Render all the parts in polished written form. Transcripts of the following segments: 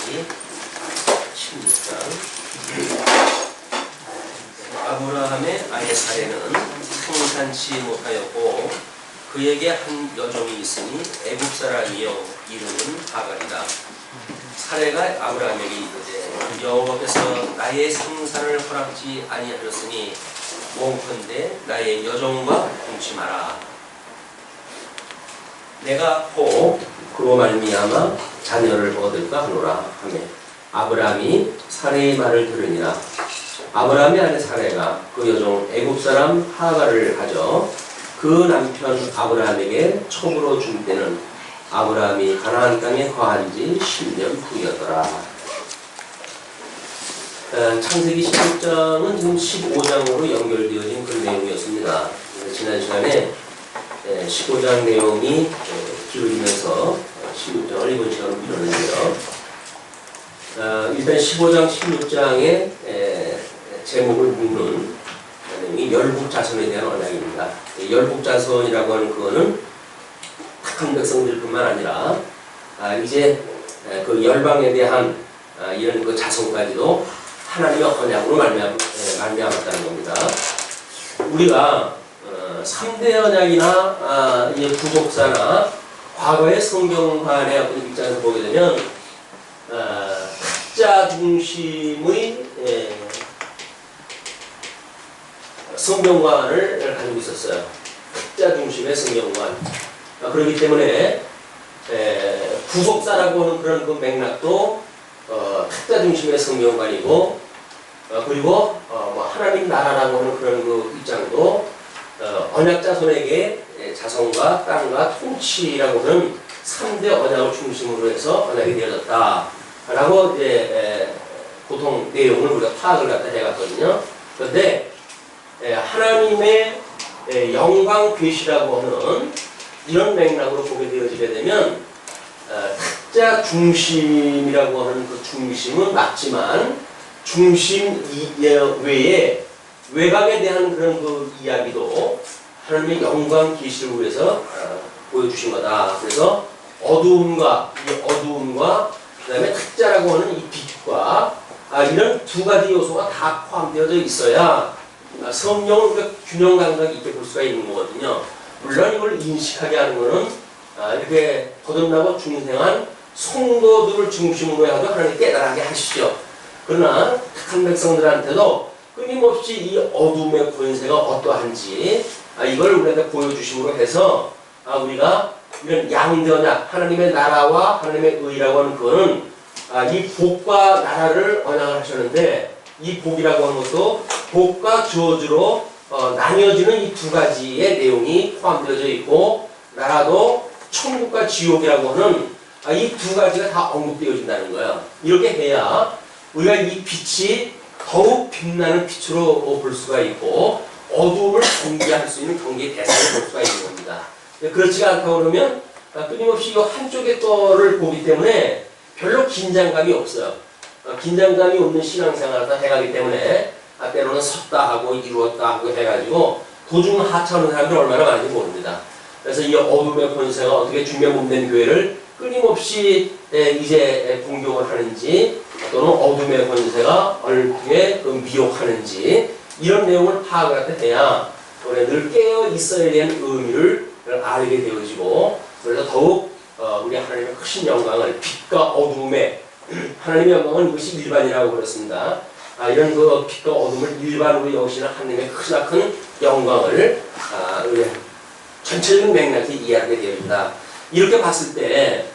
창세기 16장. 아브라함의 아내 사레는 성산치 못하였고 그에게 한 여종이 있으니 애굽 사람이요 이름은 하갈이다. 사레가 아브라함에게 이르되 여호와께서 나의 생산을 허락지 아니하셨으니 원컨대 나의 여종과 동치 마라. 내가 혹 그로 말미암아 자녀를 얻을까 하노라 하며 아브라함이 사레의 말을 들으니라. 아브라함의 아내 사레가 그 여종 애굽 사람 하갈을 가져 그 남편 아브라함에게 첩으로 준 때는 아브라함이 가나안 땅에 거한 지 10년 후였더라. 창세기 16장은 지금 15장으로 연결되어진 그 내용이었습니다. 지난 시간에 15장 내용이 길어지면서 16장을 이번 시간으로 미뤘는데요. 일단 15장, 16장의 제목을 묻는 내용이 열국자손에 대한 언약입니다. 열국자손이라고 하는 그거는 택한 백성들뿐만 아니라 이제 그 열방에 대한 이런 그 자손까지도 하나님의 언약으로 말미암았다는 겁니다. 우리가 3대 언약이나 이제 구속사나 과거의 성경관의 어떤 입장에서 보게 되면 흑자 중심의 성경관을 가지고 있었어요. 흑자 중심의 성경관. 그렇기 때문에 구속사라고 하는 그런 그 맥락도 흑자 중심의 성경관이고 그리고 뭐 하나님 나라라고 하는 그런 그 입장도 언약자손에게 자손과 땅과 통치라고 하는 3대 언약을 중심으로 해서 언약이 되어졌다 라고 이제 보통 내용을 우리가 파악을 갖다 해갔거든요. 그런데 하나님의 영광 계시라고 하는 이런 맥락으로 보게 되어지게 되면 흑자 중심이라고 하는 그 중심은 맞지만 중심 외에 외곽에 대한 그런 그 이야기도 하나님의 영광 계시를 위해서 보여주신 거다. 그래서 어두움과 그다음에 흑자라고 하는 이 빛과 이런 두 가지 요소가 다 포함되어져 있어야 성령을 균형 감각이 있게 볼 수가 있는 거거든요. 물론 이걸 인식하게 하는 거는 이렇게 거듭나고 중생한 성도들을 중심으로 해도 하나님 깨달하게 하시죠. 그러나 택한 백성들한테도 끊임없이 이 어둠의 권세가 어떠한지 이걸 우리한테 보여주심으로 해서 우리가 이런 양대 언약, 하나님의 나라와 하나님의 의라고 하는 그거는 이 복과 나라를 언약을 하셨는데 이 복이라고 하는 것도 복과 저주로 나뉘어지는 이 두 가지의 내용이 포함되어져 있고 나라도 천국과 지옥이라고 하는 이 두 가지가 다 언급되어진다는 거예요. 이렇게 해야 우리가 이 빛이 더욱 빛나는 빛으로 볼 수가 있고 어두움을 경계할 수 있는 경계 대상을 볼 수가 있는 겁니다. 그렇지가 않다고 그러면 끊임없이 이 한쪽의 거를 보기 때문에 별로 긴장감이 없어요. 긴장감이 없는 신앙생활을 다 해가기 때문에 때로는 섰다 하고 이루었다 하고 해가지고 도중 하차하는 사람들이 얼마나 많은지 모릅니다. 그래서 이 어둠의 권세가 어떻게 중매몸된 교회를 끊임없이 이제 공격을 하는지 또는 어둠의 권세가 어떻게 미혹하는지 이런 내용을 파악을 해야 우리가 늘 깨어 있어야 되는 의미를 알게 되어지고 그래서 더욱 우리 하나님의 크신 영광을 빛과 어둠의 하나님의 영광은 이것이 일반이라고 그랬습니다. 이런 그 빛과 어둠을 일반으로 여기시는 하나님의 크나큰 영광을 우리 전체적인 맥락에 이해하게 되어진다. 이렇게 봤을 때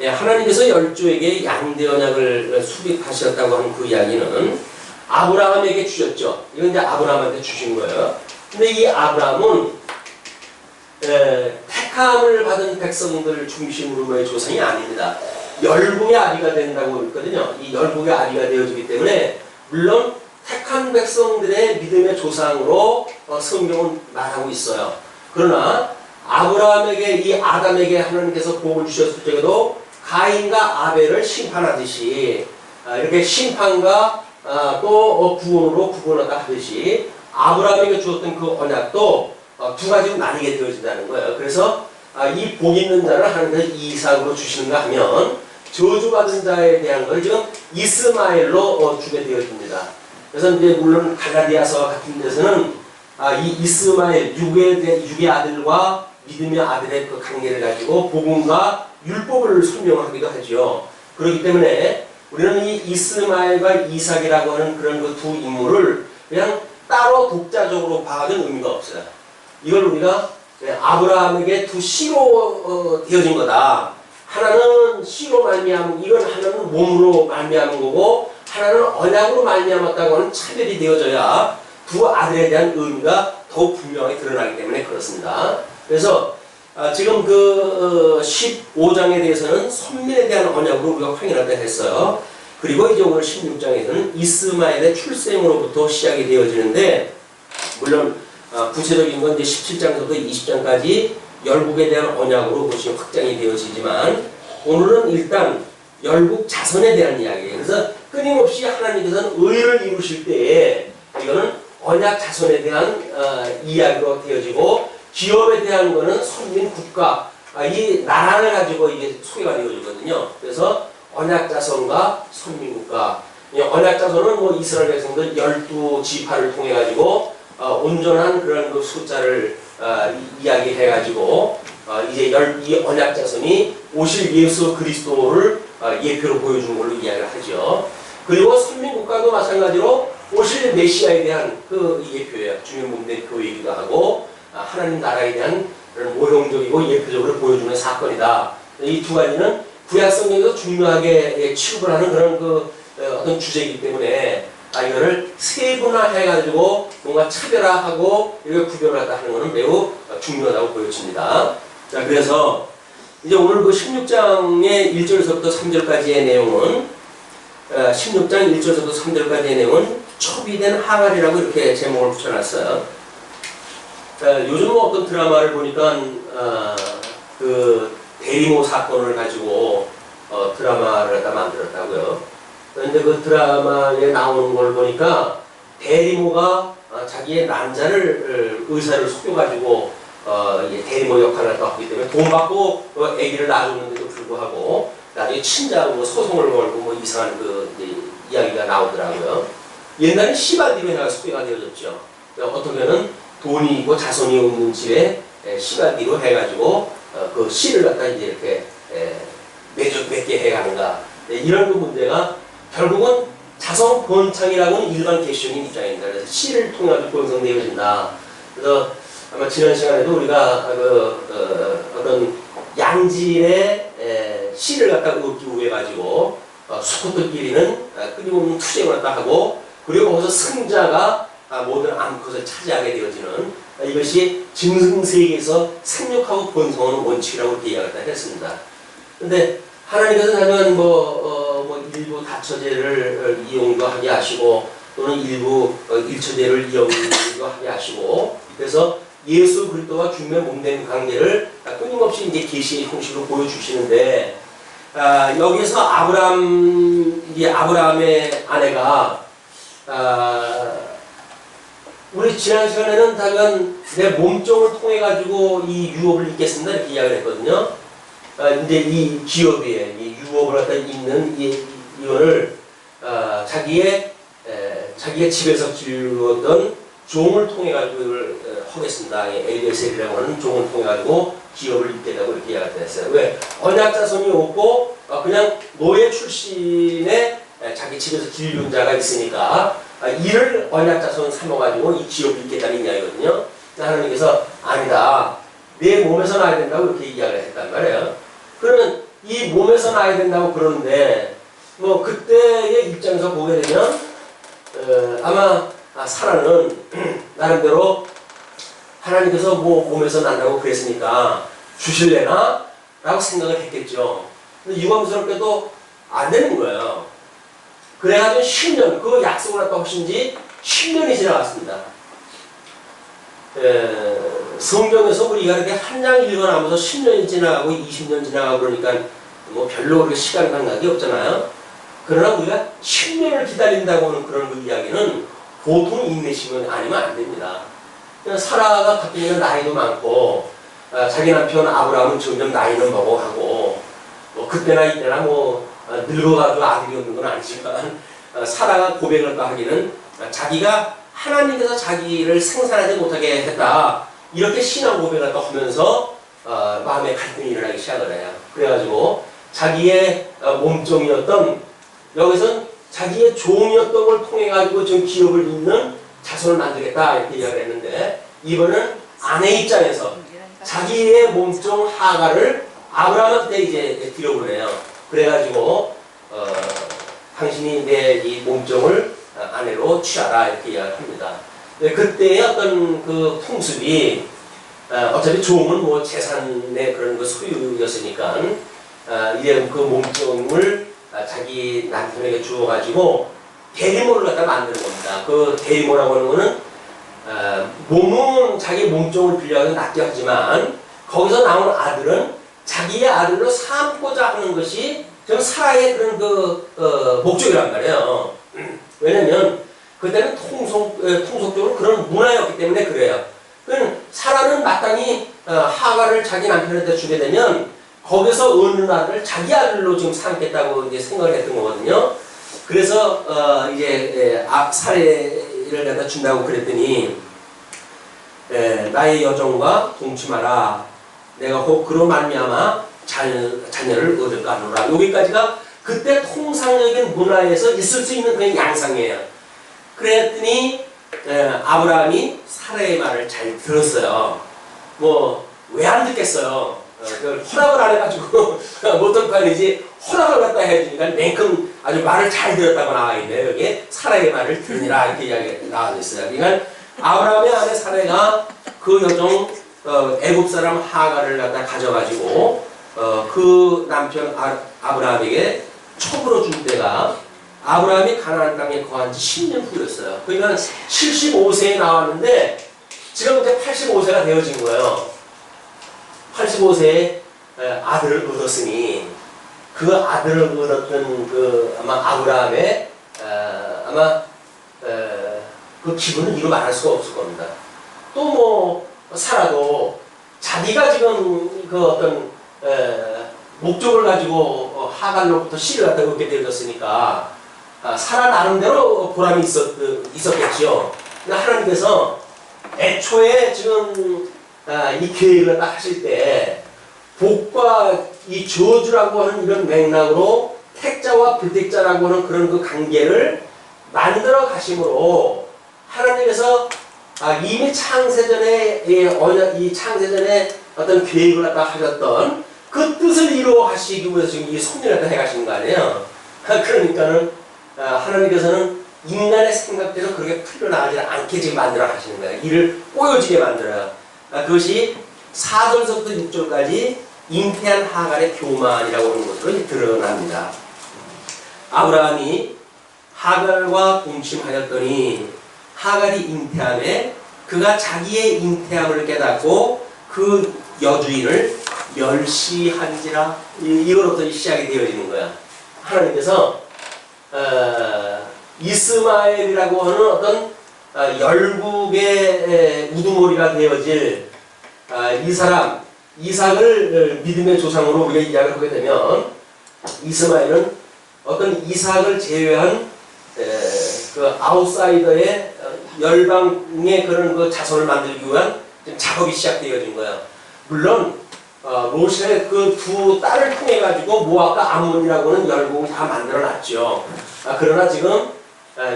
하나님께서 열조에게 양대 언약을 수립하셨다고 하는 그 이야기는 아브라함에게 주셨죠. 이건 이제 아브라함한테 주신 거예요. 근데 이 아브라함은 택함을 받은 백성들 중심으로의 조상이 아닙니다. 열국의 아비가 된다고 했거든요. 이 열국의 아비가 되어지기 때문에 물론 택한 백성들의 믿음의 조상으로 성경은 말하고 있어요. 그러나 아브라함에게 이 아담에게 하나님께서 복을 주셨을 적에도 가인과 아벨을 심판하듯이 이렇게 심판과 또 구원으로 구분하다 하듯이 아브라함에게 주었던 그 언약도 두 가지로 나뉘게 되어진다는 거예요. 그래서 이 복 있는 자를 하나님께서 이삭으로 주시는가 하면 저주받은 자에 대한 걸 지금 이스마엘로 주게 되어집니다. 그래서 이제 물론 갈라디아서 같은 데서는 이 이스마엘 육의 아들과 믿음의 아들의 그 관계를 가지고 복음과 율법을 설명하기도 하죠. 그렇기 때문에 우리는 이 이스마엘과 이삭이라고 하는 그런 그 두 인물을 그냥 따로 독자적으로 봐도 의미가 없어요. 이걸 우리가 아브라함에게 두 씨로 되어진 거다. 하나는 씨로 말미암은, 이건 하나는 몸으로 말미암은 거고 하나는 언약으로 말미암았다고 하는 차별이 되어져야 두 아들에 대한 의미가 더욱 분명하게 드러나기 때문에 그렇습니다. 그래서 지금 그 15장에 대해서는 선민에 대한 언약으로 우리가 확인하다 했어요. 그리고 이제 오늘 16장에서는 이스마엘의 출생으로부터 시작이 되어지는데, 물론 구체적인 건 이제 17장부터 20장까지 열국에 대한 언약으로 보시면 확장이 되어지지만, 오늘은 일단 열국 자손에 대한 이야기예요. 그래서 끊임없이 하나님께서는 의를 이루실 때에 이거는 언약 자손에 대한 이야기로 되어지고, 기업에 대한 거는 선민 국가, 이 나라를 가지고 이게 소개가 되어지거든요. 그래서 언약 자손과 선민 국가, 언약 자손은 뭐 이스라엘 백성들 12지파를 통해 가지고 온전한 그런 그 숫자를 이야기해 가지고 이제 이 언약 자손이 오실 예수 그리스도를 예표로 보여준 걸로 이야기를 하죠. 그리고 선민 국가도 마찬가지로 오실 메시아에 대한 그 예표예요. 주님 몸된 교회이기도 하고 하나님 나라에 대한 그런 모형적이고 예표적으로 보여주는 사건이다. 이 두 가지는 구약 성경에서 중요하게 취급을 하는 그런 그 어떤 주제이기 때문에 이거를 세분화해가지고 뭔가 차별화하고 이렇게 구별하다 하는 것은 매우 중요하다고 보여집니다. 자, 그래서 이제 오늘 그 16장의 1절에서부터 3절까지의 내용은 16장 1절에서부터 3절까지의 내용은 초비된 항아리라고 이렇게 제목을 붙여놨어요. 요즘 어떤 드라마를 보니까 그 대리모 사건을 가지고 드라마를 갖다 만들었다고요. 그런데 그 드라마에 나오는 걸 보니까 대리모가 자기의 난자를 의사를 속여가지고 대리모 역할을 했기 때문에 돈 받고 아기를 낳아줬는데도 불구하고 나중에 친자하고 소송을 걸고 뭐 이상한 그 이야기가 나오더라고요. 옛날에 시바디로 해가 소개가 되어졌죠. 어떻게는 돈이 있고 자손이 없는 집에 시바디로 해가지고 그 씨를 갖다 이제 이렇게 맺게 해가는가, 이런 그 문제가 결국은 자성 번창이라고는 일반 개시적인 입장입니다. 그래서 씨를 통해 번성되어진다. 그래서 아마 지난 시간에도 우리가 어떤 양질의 씨를 갖다 얻기 위해 가지고 수컷들끼리는 끊임없는 투쟁을 갖다 하고, 그리고 거기서 승자가 모든 암컷을 차지하게 되어지는, 이것이 짐승세계에서 생육하고 번성하는 원칙이라고 이렇게 이야기를 했습니다. 그런데 하나님께서는 하면 뭐 일부 다처제를 이용도 하게 하시고, 또는 일부 일처제를 이용도 하게 하시고, 그래서 예수 그리스도와 주님의 몸된 관계를 끊임없이 이제 계시의 형식으로 보여주시는데, 여기서 아브라함의 아내가 우리 지난 시간에는 당연 내 몸종을 통해 가지고 이 유업을 입겠습니다 이렇게 이야기를 했거든요. 이제 이 기업에 이 유업을 갖다 입는 이거를 자기의 집에서 기르던 종을 통해 가지고 이걸 하겠습니다. 엘리에셀이라고 하는 종을 통해 가지고 기업을 입겠다고 이렇게 이야기를 했어요. 왜? 언약 자손이 없고 그냥 노예 출신의 자기 집에서 기르는 자가 있으니까 이를 언약 자손 삼아가지고 이 기업을 입겠다는 이야기거든요. 하나님께서 아니다, 내 몸에서 나야 된다고 이렇게 이야기를 했단 말이에요. 그러면 이 몸에서 나야 된다고 그러는데, 뭐 그때의 입장에서 보게 되면 아마 사라는 나름대로 하나님께서 뭐 몸에서 난다고 그랬으니까 주실래나? 라고 생각을 했겠죠. 근데 유감스럽게도 안 되는 거예요. 그래가지고 10년, 그 약속을 갖다 하신 지 10년이 지나갔습니다. 성경에서 우리가 이렇게 한 장 읽어나면서 10년이 지나가고 20년 지나가고 그러니까 뭐 별로 그렇게 시간 감각이 없잖아요. 그러나 우리가 10년을 기다린다고 하는 그런 그 이야기는 보통 인내심은 아니면 안 됩니다. 사라가 갑자기 나이도 많고, 자기 남편 아브라함은 점점 나이는 먹어가고, 뭐 그때나 이때나 늙어가지고 아들이 없는 건 아니지만 사라가 고백을 하기는 자기가 하나님께서 자기를 생산하지 못하게 했다. 이렇게 신앙 고백을 하면서 마음의 갈등이 일어나기 시작을 해요. 그래가지고 자기의 몸종이었던 여기서는 자기의 종이었던 걸 통해 가지고 지금 기업을 잇는 자손을 만들겠다 이렇게 이야기를 했는데 이번은 아내 입장에서 자기의 몸종 하가를 아브라함한테 이제 들여보내요. 그래가지고 당신이 내 이 몸종을 아내로 취하라 이렇게 이야기합니다. 그때의 어떤 그 풍습이 어차피 종은 재산의 그런 그 소유였으니까 이제 그 몸종을 자기 남편에게 주어가지고 대리모를 갖다 만드는 겁니다. 그 대리모라고 하는 거는 몸은 자기 몸종을 빌려서 낫게 하지만 거기서 나온 아들은 자기의 아들로 삼고자 하는 것이 좀 사라의 그런 목적이란 말이에요. 왜냐면 그때는 통속적으로 그런 문화였기 때문에 그래요. 사라는 마땅히 하가를 자기 남편한테 주게 되면 거기서 어느 아들을 자기 아들로 지금 삼겠다고 이제 생각을 했던 거거든요. 그래서 이제 사례를 갖다 준다고 그랬더니 나의 여종과 동침하라. 내가 혹 그로 말미암아 자녀를 얻을까 하노라. 여기까지가 그때 통상적인 문화에서 있을 수 있는 그런 양상이에요. 그랬더니 아브라함이 사라의 말을 잘 들었어요. 왜 안 듣겠어요. 허락을 안 해가지고 못할 판이지 허락을 갖다 해주니까 냉큼 아주 말을 잘 들었다고 나와 있네요. 여기에 사라의 말을 들으니라 이렇게 이야기 나와 있어요. 그러니까 아브라함의 아내 사라가 그 여종 애굽 사람 하가를 갖다 가져가지고 그 남편 아브라함에게 첩으로 준 때가 아브라함이 가나안 땅에 거한 지 10년 후였어요. 그러니까 75세에 나왔는데 지금 이제 85세가 되어진 거예요. 85세에 아들을 얻었으니 그 아들을 얻었던 아마 아브라함의 아마 그 기분은 이루 말할 수가 없을 겁니다. 또 사라도 자기가 지금 그 어떤 목적을 가지고 하갈로부터 씨를 갖다 얻게 되어졌으니까 사라 나름대로 보람이 있었겠죠. 그러니까 하나님께서 애초에 지금 이 계획을 딱 하실 때 복과 이 저주라고 하는 이런 맥락으로 택자와 불택자라고 하는 그런 그 관계를 만들어 가심으로 하나님께서 이미 창세전에 이 창세전에 어떤 계획을 갖다 하셨던 그 뜻을 이루어 가시기 위해서 지금 이 섭리를 갖다 해 가시는 거 아니에요. 그러니까는 하나님께서는 인간의 생각대로 그렇게 풀려나가지 않게 지금 만들어 가시는 거예요. 이를 꼬여지게 만들어요. 그것이 4절서부터 6절까지 잉태한 하갈의 교만이라고 하는 것으로 드러납니다. 아브라함이 하갈과 동침하였더니 하갈이 잉태함에 그가 자기의 잉태함을 깨닫고 그 여주인을 멸시한지라. 이거로부터 시작이 되어지는 거야. 하나님께서 이스마엘이라고 하는 어떤 열국의 우두머리가 되어질 이 사람 이삭을 믿음의 조상으로 우리가 이야기를 하게 되면 이스마엘은 어떤 이삭을 제외한 그 아웃사이더의 열방의 그런 그 자손을 만들기 위한 작업이 시작되어진 거야. 물론 롯의 그 두 딸을 통해 가지고 모압과 암몬이라고 하는 열국을 다 만들어놨죠. 그러나 지금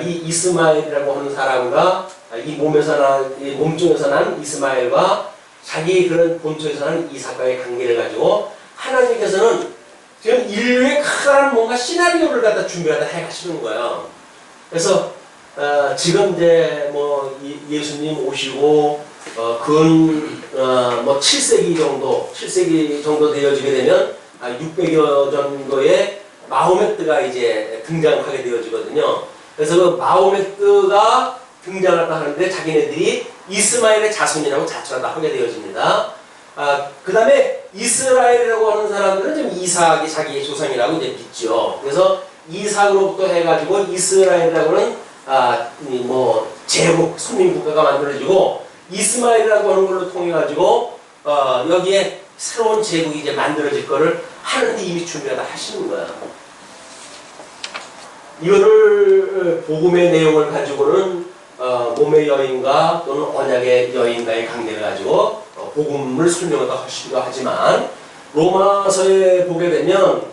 이 이스마엘이라고 하는 사람과 이 몸중에서 난 이스마엘과 자기 그런 본초에서 난 이삭과의 관계를 가지고 하나님께서는 지금 인류의 커다란 뭔가 시나리오를 갖다 준비하다 해가시는 거예요. 그래서 지금 이제 예수님 오시고 근 7세기 정도 되어지게 되면 600여 정도의 마호메트가 이제 등장하게 되어지거든요. 그래서 그 마호메트가 등장했다 하는데 자기네들이 이스마엘의 자손이라고 자처한다 하게 되어집니다. 그 다음에 이스라엘이라고 하는 사람들은 지금 이삭이 자기의 조상이라고 이제 믿죠. 그래서 이삭으로부터 해가지고 이스라엘이라고 하는 제국 선민국가가 만들어지고 이스마엘이라고 하는 걸로 통해 가지고 여기에 새로운 제국이 이제 만들어질 거를 하나님이 이미 준비하다 하시는 거야. 이거를 복음의 내용을 가지고는 몸의 여인과 또는 언약의 여인과의 관계를 가지고 복음을 설명하다 하시기도 하지만 로마서에 보게 되면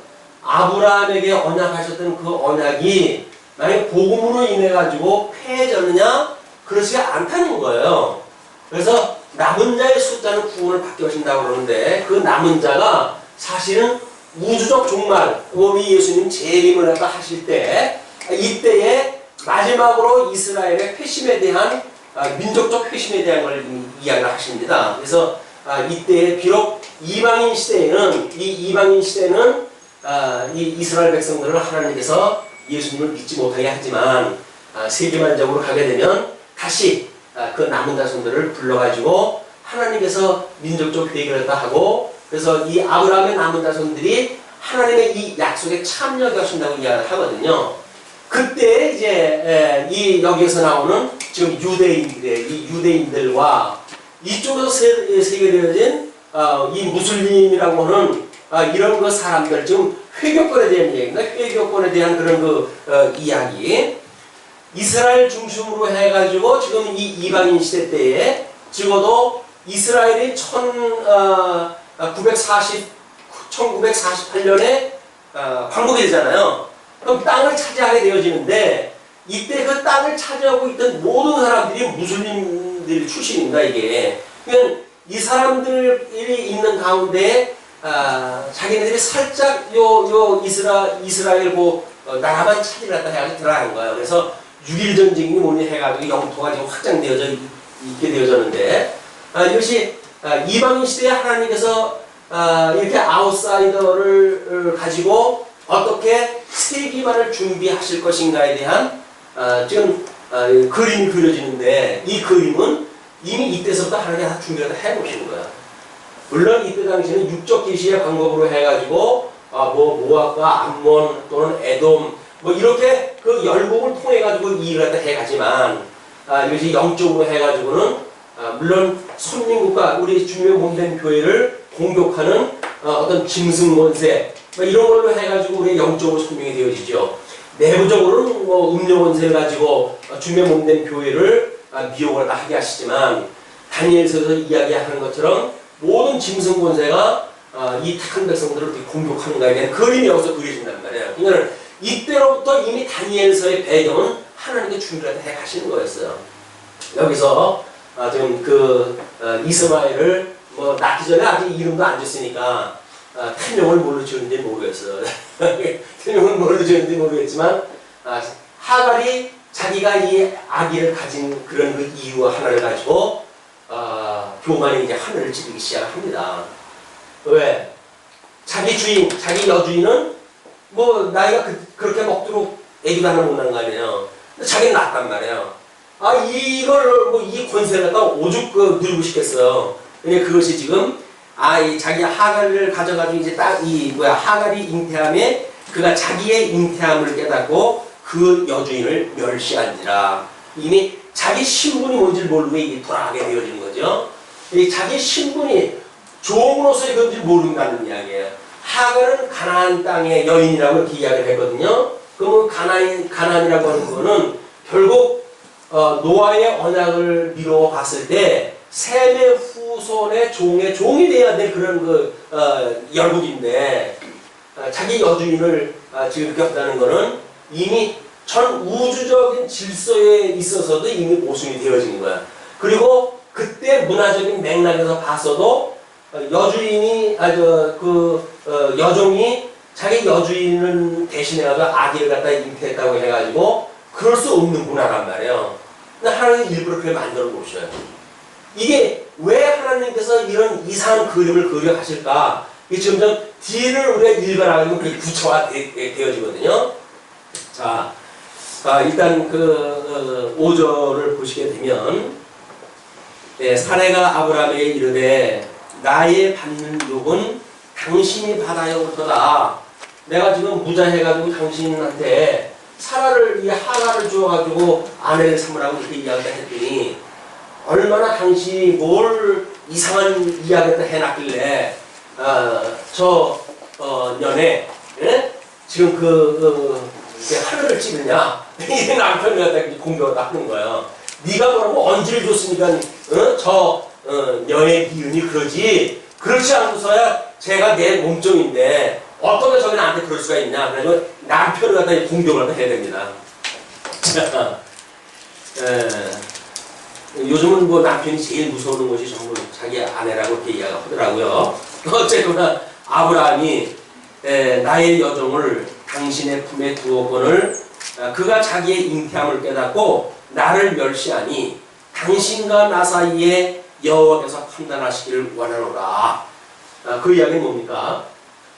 아브라함에게 언약하셨던 그 언약이 만약 복음으로 인해 가지고 폐해졌느냐? 그렇지 않다는 거예요. 그래서 남은 자의 숫자는 구원을 받게 하신다고 그러는데 그 남은 자가 사실은 우주적 종말, 우리 예수님 재림을 갖다 하실 때 이때에 마지막으로 이스라엘의 회심에 대한 민족적 회심에 대한 걸 이야기를 하십니다. 그래서 이때에 비록 이방인 시대에는 이 이스라엘 백성들을 하나님께서 예수님을 믿지 못하게 하지만 세계만적으로 가게 되면 다시 그 남은 자손들을 불러가지고 하나님께서 민족적 회개를 하고 그래서 이 아브라함의 남은 자손들이 하나님의 이 약속에 참여하게 하신다고 이야기를 하거든요. 그때 이제 이 여기에서 나오는 지금 이 유대인들과 이쪽으로 세계되어진 이 무슬림이라고 하는 이런 그 사람들 지금 회교권에 대한 얘기입니다. 회교권에 대한 그런 그 이야기. 이스라엘 중심으로 해가지고 지금 이 이방인 시대 때에 적어도 이스라엘이 1948년에 광복이 되잖아요. 그럼 땅을 차지하게 되어지는데 이때 그 땅을 차지하고 있던 모든 사람들이 무슬림들 출신입니다. 이게. 그러니까 이 사람들이 있는 가운데 자기네들이 살짝 이스라엘 나라만 차지를 해가지고 들어가는 거예요. 그래서 6.1 전쟁이 뭐니 해가지고 영토가 지금 확장되어져 있게 되어졌는데 이것이 이방인 시대에 하나님께서 이렇게 아웃사이더를 가지고 어떻게 세기만을 준비하실 것인가에 대한 지금 그림이 그려지는데 이 그림은 이미 이때서부터 하나님이 다 준비를 다 해놓으시는 거야. 물론 이때 당시에는 육적 계시의 방법으로 해가지고 모압과 암몬 또는 에돔 이렇게 그 열국을 통해 가지고 이 일을 해가지만 이것이 영적으로 해가지고는 물론 선민국가 우리 주님의 몸된 교회를 공격하는 어떤 짐승 권세 이런 걸로 해가지고 우리 영적으로 설명이 되어지죠. 내부적으로는 음료 권세를 가지고 주님의 몸된 교회를 미혹을 하게 하시지만 다니엘서에서 이야기하는 것처럼 모든 짐승 권세가 이 택한 백성들을 공격하는 것에 대한 그림이 여기서 그려진단 말이에요. 그러니까 이때로부터 이미 다니엘서의 배경은 하나님께 준비를 해 가시는 거였어요. 여기서 지금 이스마엘을 낳기 전에 아직 이름도 안 줬으니까 태명을 뭘로 지었는지 모르겠어요. 태명을 뭘로 지었는지 모르겠지만 하갈이 자기가 이 아기를 가진 그런 그 이유 하나를 가지고 교만이 이제 하늘을 찌르기 시작합니다. 왜? 자기 주인, 자기 여주인은 나이가 그렇게 먹도록 애기도 하나 못 낳은 거 아니에요. 근데 자기는 낳았단 말이에요. 이걸 이 권세를 갖다 오죽 누리고 싶겠어요. 그러니까 그것이 지금 이 자기 하갈을 가져가지고 이제 하갈이 잉태함에 그가 자기의 잉태함을 깨닫고 그 여주인을 멸시한지라. 이미 자기 신분이 뭔지를 모르고 이게 돌아가게 되어지는 거죠. 자기 신분이 종으로서의 건지 모른다는 이야기예요. 하갈은 가나안 땅의 여인이라고 이렇게 이야기를 했거든요. 그러면 가나안이라고 하는 거는 결국 노아의 언약을 미루어 봤을 때 셈의 후손의 종이 돼야 될 그런 열국인데 자기 여주인을 지금 이렇게 한다는 거는 이미 전 우주적인 질서에 있어서도 이미 모순이 되어진 거야. 그리고 그때 문화적인 맥락에서 봤어도 여주인이 여종이 자기 여주인을 대신해가지고 아기를 갖다 잉태했다고 해가지고 그럴 수 없는 문화란 말이에요. 근데 하나님이 일부러 그렇게 만들어 놓으셔요. 이게 왜 하나님께서 이런 이상한 그림을 그려 하실까? 이게 점점 뒤를 우리가 읽어나가면 그게 구체화 되어지거든요. 자, 일단 5절을 보시게 되면 사례가 아브라함에게 이르되 나의 받는 욕은 당신이 받아야 옳도다. 내가 지금 무자해가지고 당신한테 사라를 하가를 주어가지고 아내를 삼으라고 이렇게 이야기를 했더니 얼마나 당신이 뭘 이상한 이야기를 해놨길래 년에 예? 지금 하늘을 찌르냐 이 남편이 갖다 공격을 하는 거예요. 네가 뭐라고 언지를 줬으니까 여의 기운이 그러지. 그렇지 않고서야 제가 내 몸종인데 어떤 게 저기 나한테 그럴 수가 있냐. 그래서 남편을 갖다 공격을 해야 됩니다. 자, 요즘은 뭐 남편이 제일 무서운 것이 전부 자기 아내라고 이렇게 이야기하더라고요. 어쨌거나 아브라함이 나의 여종을 당신의 품에 두었거늘 그가 자기의 잉태함을 깨닫고 나를 멸시하니 당신과 나 사이에 여호와께서 판단하시기를 원하노라. 그 이야기는 뭡니까?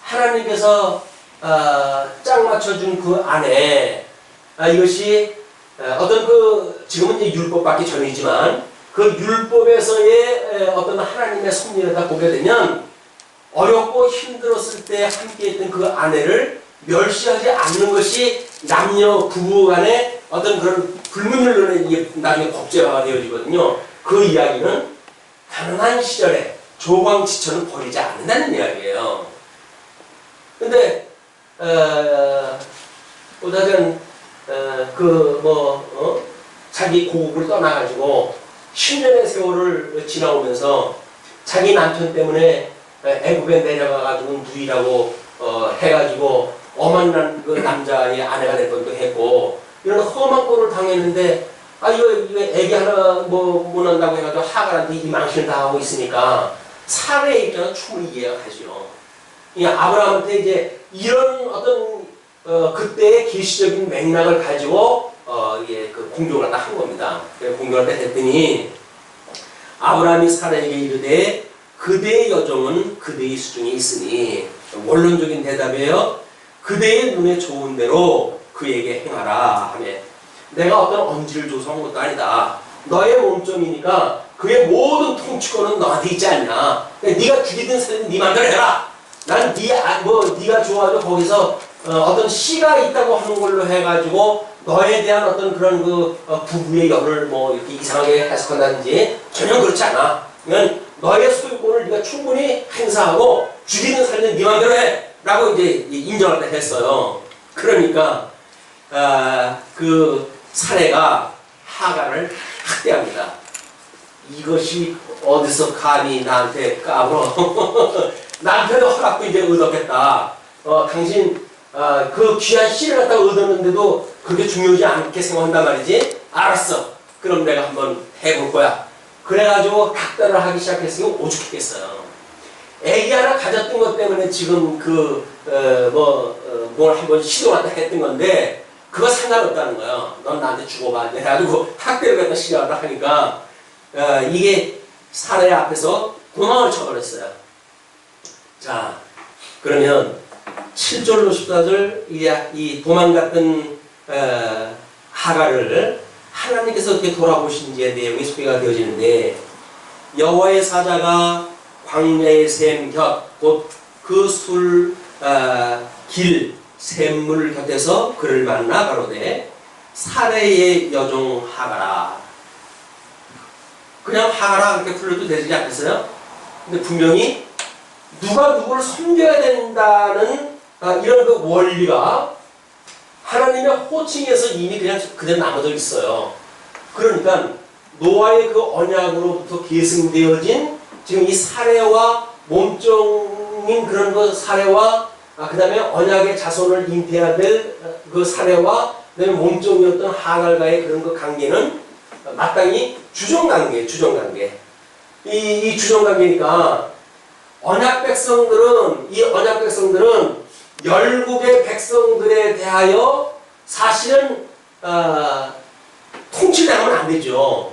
하나님께서 짝 맞춰준 그 아내 이것이 어떤 지금은 이제 율법 받기 전이지만 그 율법에서의 어떤 하나님의 섭리를 다 보게 되면 어렵고 힘들었을 때 함께했던 그 아내를 멸시하지 않는 것이 남녀 부부 간의 어떤 그런 불문율론에 이게 나중에 법제화가 되어지거든요. 그 이야기는 가난한 시절에 조광지처는 버리지 않는다는 이야기예요. 근데 보다는 자기 고국을 떠나가지고 10년의 세월을 지나오면서 자기 남편 때문에 애국에 내려가가지고 누이라고 해가지고 어만난 그 남자의 아내가 될 것도 했고 이런 험한 꼴을 당했는데 이거 애기 하나 못 난다고 해가지고 하갈한테 이 망신을 당하고 있으니까 사례의 입장은 충분히 이해가 되죠. 이 아브라함한테 이제 이런 어떤 그때의 계시적인 맥락을 가지고 그 공격을 딱 한 겁니다. 공격을 딱 했더니 아브라함이 사라에게 이르되 그대의 여종은 그대의 수중에 있으니 원론적인 대답이에요. 그대의 눈에 좋은 대로 그에게 행하라 하며 내가 어떤 언지를 줘서 한 것도 아니다. 너의 몸종이니까 그의 모든 통치권은 너한테 있지 않냐. 네가 죽이든 살든 네 맘대로 해라. 난 네가 좋아하고 거기서 어떤 씨가 있다고 하는 걸로 해가지고 너에 대한 어떤 그런 부부의 열을 이렇게 이상하게 해석한다든지 전혀 그렇지 않아. 그냥 너의 소유권을 네가 충분히 행사하고 죽이든 살든 네 맘대로 해. 라고 이제 인정할 때 했어요. 그러니까 그 사례가 하갈을 학대합니다. 이것이 어디서 감히 나한테 까불어. 남편의 허락도 이제 얻었겠다. 당신 그 귀한 씨를 갖다가 얻었는데도 그게 중요하지 않게 생각한단 말이지. 알았어. 그럼 내가 한번 해볼 거야. 그래가지고 학대를 하기 시작했으면 오죽했겠어요. 애기 하나 가졌던 것 때문에 지금 뭘 한번 시도를 했던 건데 그거 상관없다는 거예요. 넌 나한테 죽어봐. 그래가지고 학대를 갖다 시작을 하니까 이게 사례 앞에서 도망을 쳐버렸어요. 자, 그러면 7절로 14절 이 도망갔던 하갈을 하나님께서 어떻게 돌아보신지의 내용이 소개가 되어지는데 여호와의 사자가 광야의 샘 곁 곧 그 길 샘물 곁에서 그를 만나 가로되 사레의 여종 하가라. 그냥 하가라 그렇게 불러도 되지 않겠어요? 근데 분명히 누가 누구를 섬겨야 된다는 이런 그 원리가 하나님의 호칭에서 이미 그냥 그대로 남아져 있어요. 그러니까 노아의 그 언약으로부터 계승되어진 지금 이 사례와 몸종인 그런 사례와 그 다음에 언약의 자손을 잉태해야 될 그 사례와 그 다음에 몸종이었던 하갈과의 그런 그 관계는 마땅히 주종관계, 주종관계. 이 주종관계니까 언약 백성들은 열국의 백성들에 대하여 사실은 통치당하면 안 되죠.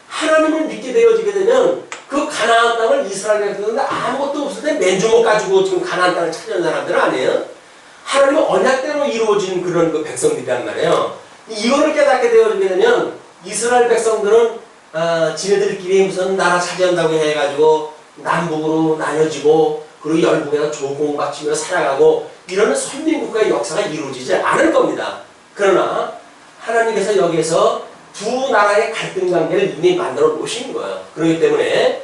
하나님을 믿게 되어지게 되면 그 가나안 땅을 이스라엘 백성들은 아무것도 없을 때 맨주먹 가지고 지금 가나안 땅을 찾는 사람들은 아니에요. 하나님의 언약대로 이루어진 그런 그 백성들이란 말이에요. 이거를 깨닫게 되어지게 되면 이스라엘 백성들은 지네들끼리 무슨 나라 차지한다고 해가지고 남북으로 나뉘어지고 그리고 열국에서 조공바치며 살아가고 이런 선민국가의 역사가 이루어지지 않을 겁니다. 그러나 하나님께서 여기에서 두 나라의 갈등 관계를 이미 만들어 놓으신 거예요. 그렇기 때문에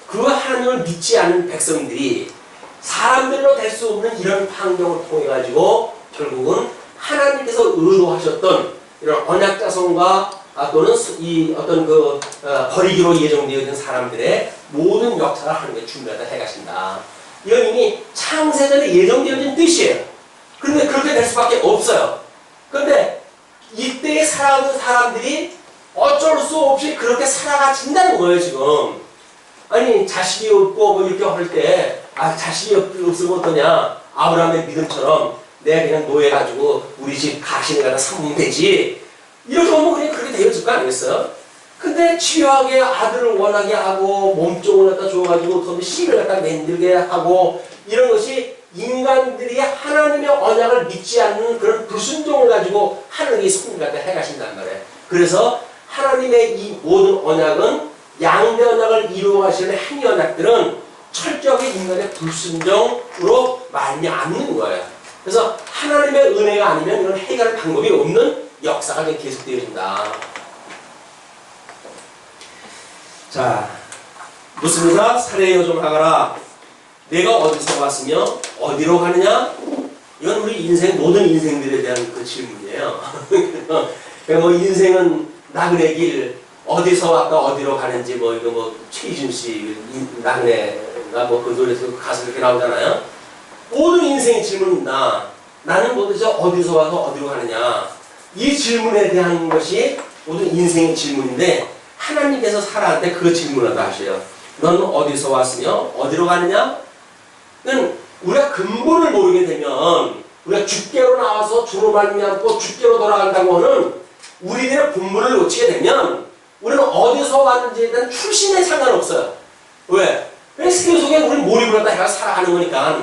그 하나님을 믿지 않는 백성들이 사람들로 될 수 없는 이런 환경을 통해 가지고 결국은 하나님께서 의도하셨던 이런 언약 자손과 또는 이 어떤 버리기로 예정되어진 사람들의 모든 역사를 하나님께 준비하다 해가신다. 이건 이미 창세전에 예정되어진 뜻이에요. 그런데 그렇게 될 수밖에 없어요. 그런데 이때에 살아가는 사람들이 어쩔 수 없이 그렇게 살아가진다는 거예요, 지금. 아니, 자식이 없고 뭐 이렇게 할 때, 자식이 없으면 어떠냐? 아브라함의 믿음처럼 내가 그냥 노예가지고 우리 집 가신을 갖다 삼으면 되지. 이렇게 하면 그냥 그렇게 되어질 거 아니겠어요? 근데 치유하게 아들을 원하게 하고 몸종을 갖다 줘가지고 더 씨를 갖다 만들게 하고 이런 것이 인간들이 하나님의 언약을 믿지 않는 그런 불순종을 가지고 하나님이 손을 갖다 해가신단 말이에요. 그래서 하나님의 이 모든 언약은 양대 언약을 이루어가시는 행위 언약들은 철저하게 인간의 불순종으로 말미암는 거예요. 그래서 하나님의 은혜가 아니면 이런 해결할 방법이 없는 역사가 계속되어진다. 자, 묻습니다. 살해 여종하거라. 내가 어디서 왔으며 어디로 가느냐? 이건 우리 인생 모든 인생들에 대한 그 질문이에요. 그러니까 뭐 인생은 나그네 길 어디서 왔다 어디로 가는지 뭐 이거 뭐 최희준 씨 나그네가 뭐 그 노래에서 가사 이렇게 나오잖아요. 모든 인생의 질문입니다. 나는 도대체 어디서 와서 어디로 가느냐? 이 질문에 대한 것이 모든 인생의 질문인데 하나님께서 사라한테 그 질문을 하셔요. 너는 어디서 왔으며 어디로 가느냐? 우리가 근본을 모르게 되면 우리가 주께로 나와서 주로 말미암고 주께로 돌아간다고 하는 우리들의 본문을 놓치게 되면 우리는 어디서 왔는지에 대한 출신에 상관없어요. 왜? 세속에 우리는 몰입을 하다 해가 살아가는 거니까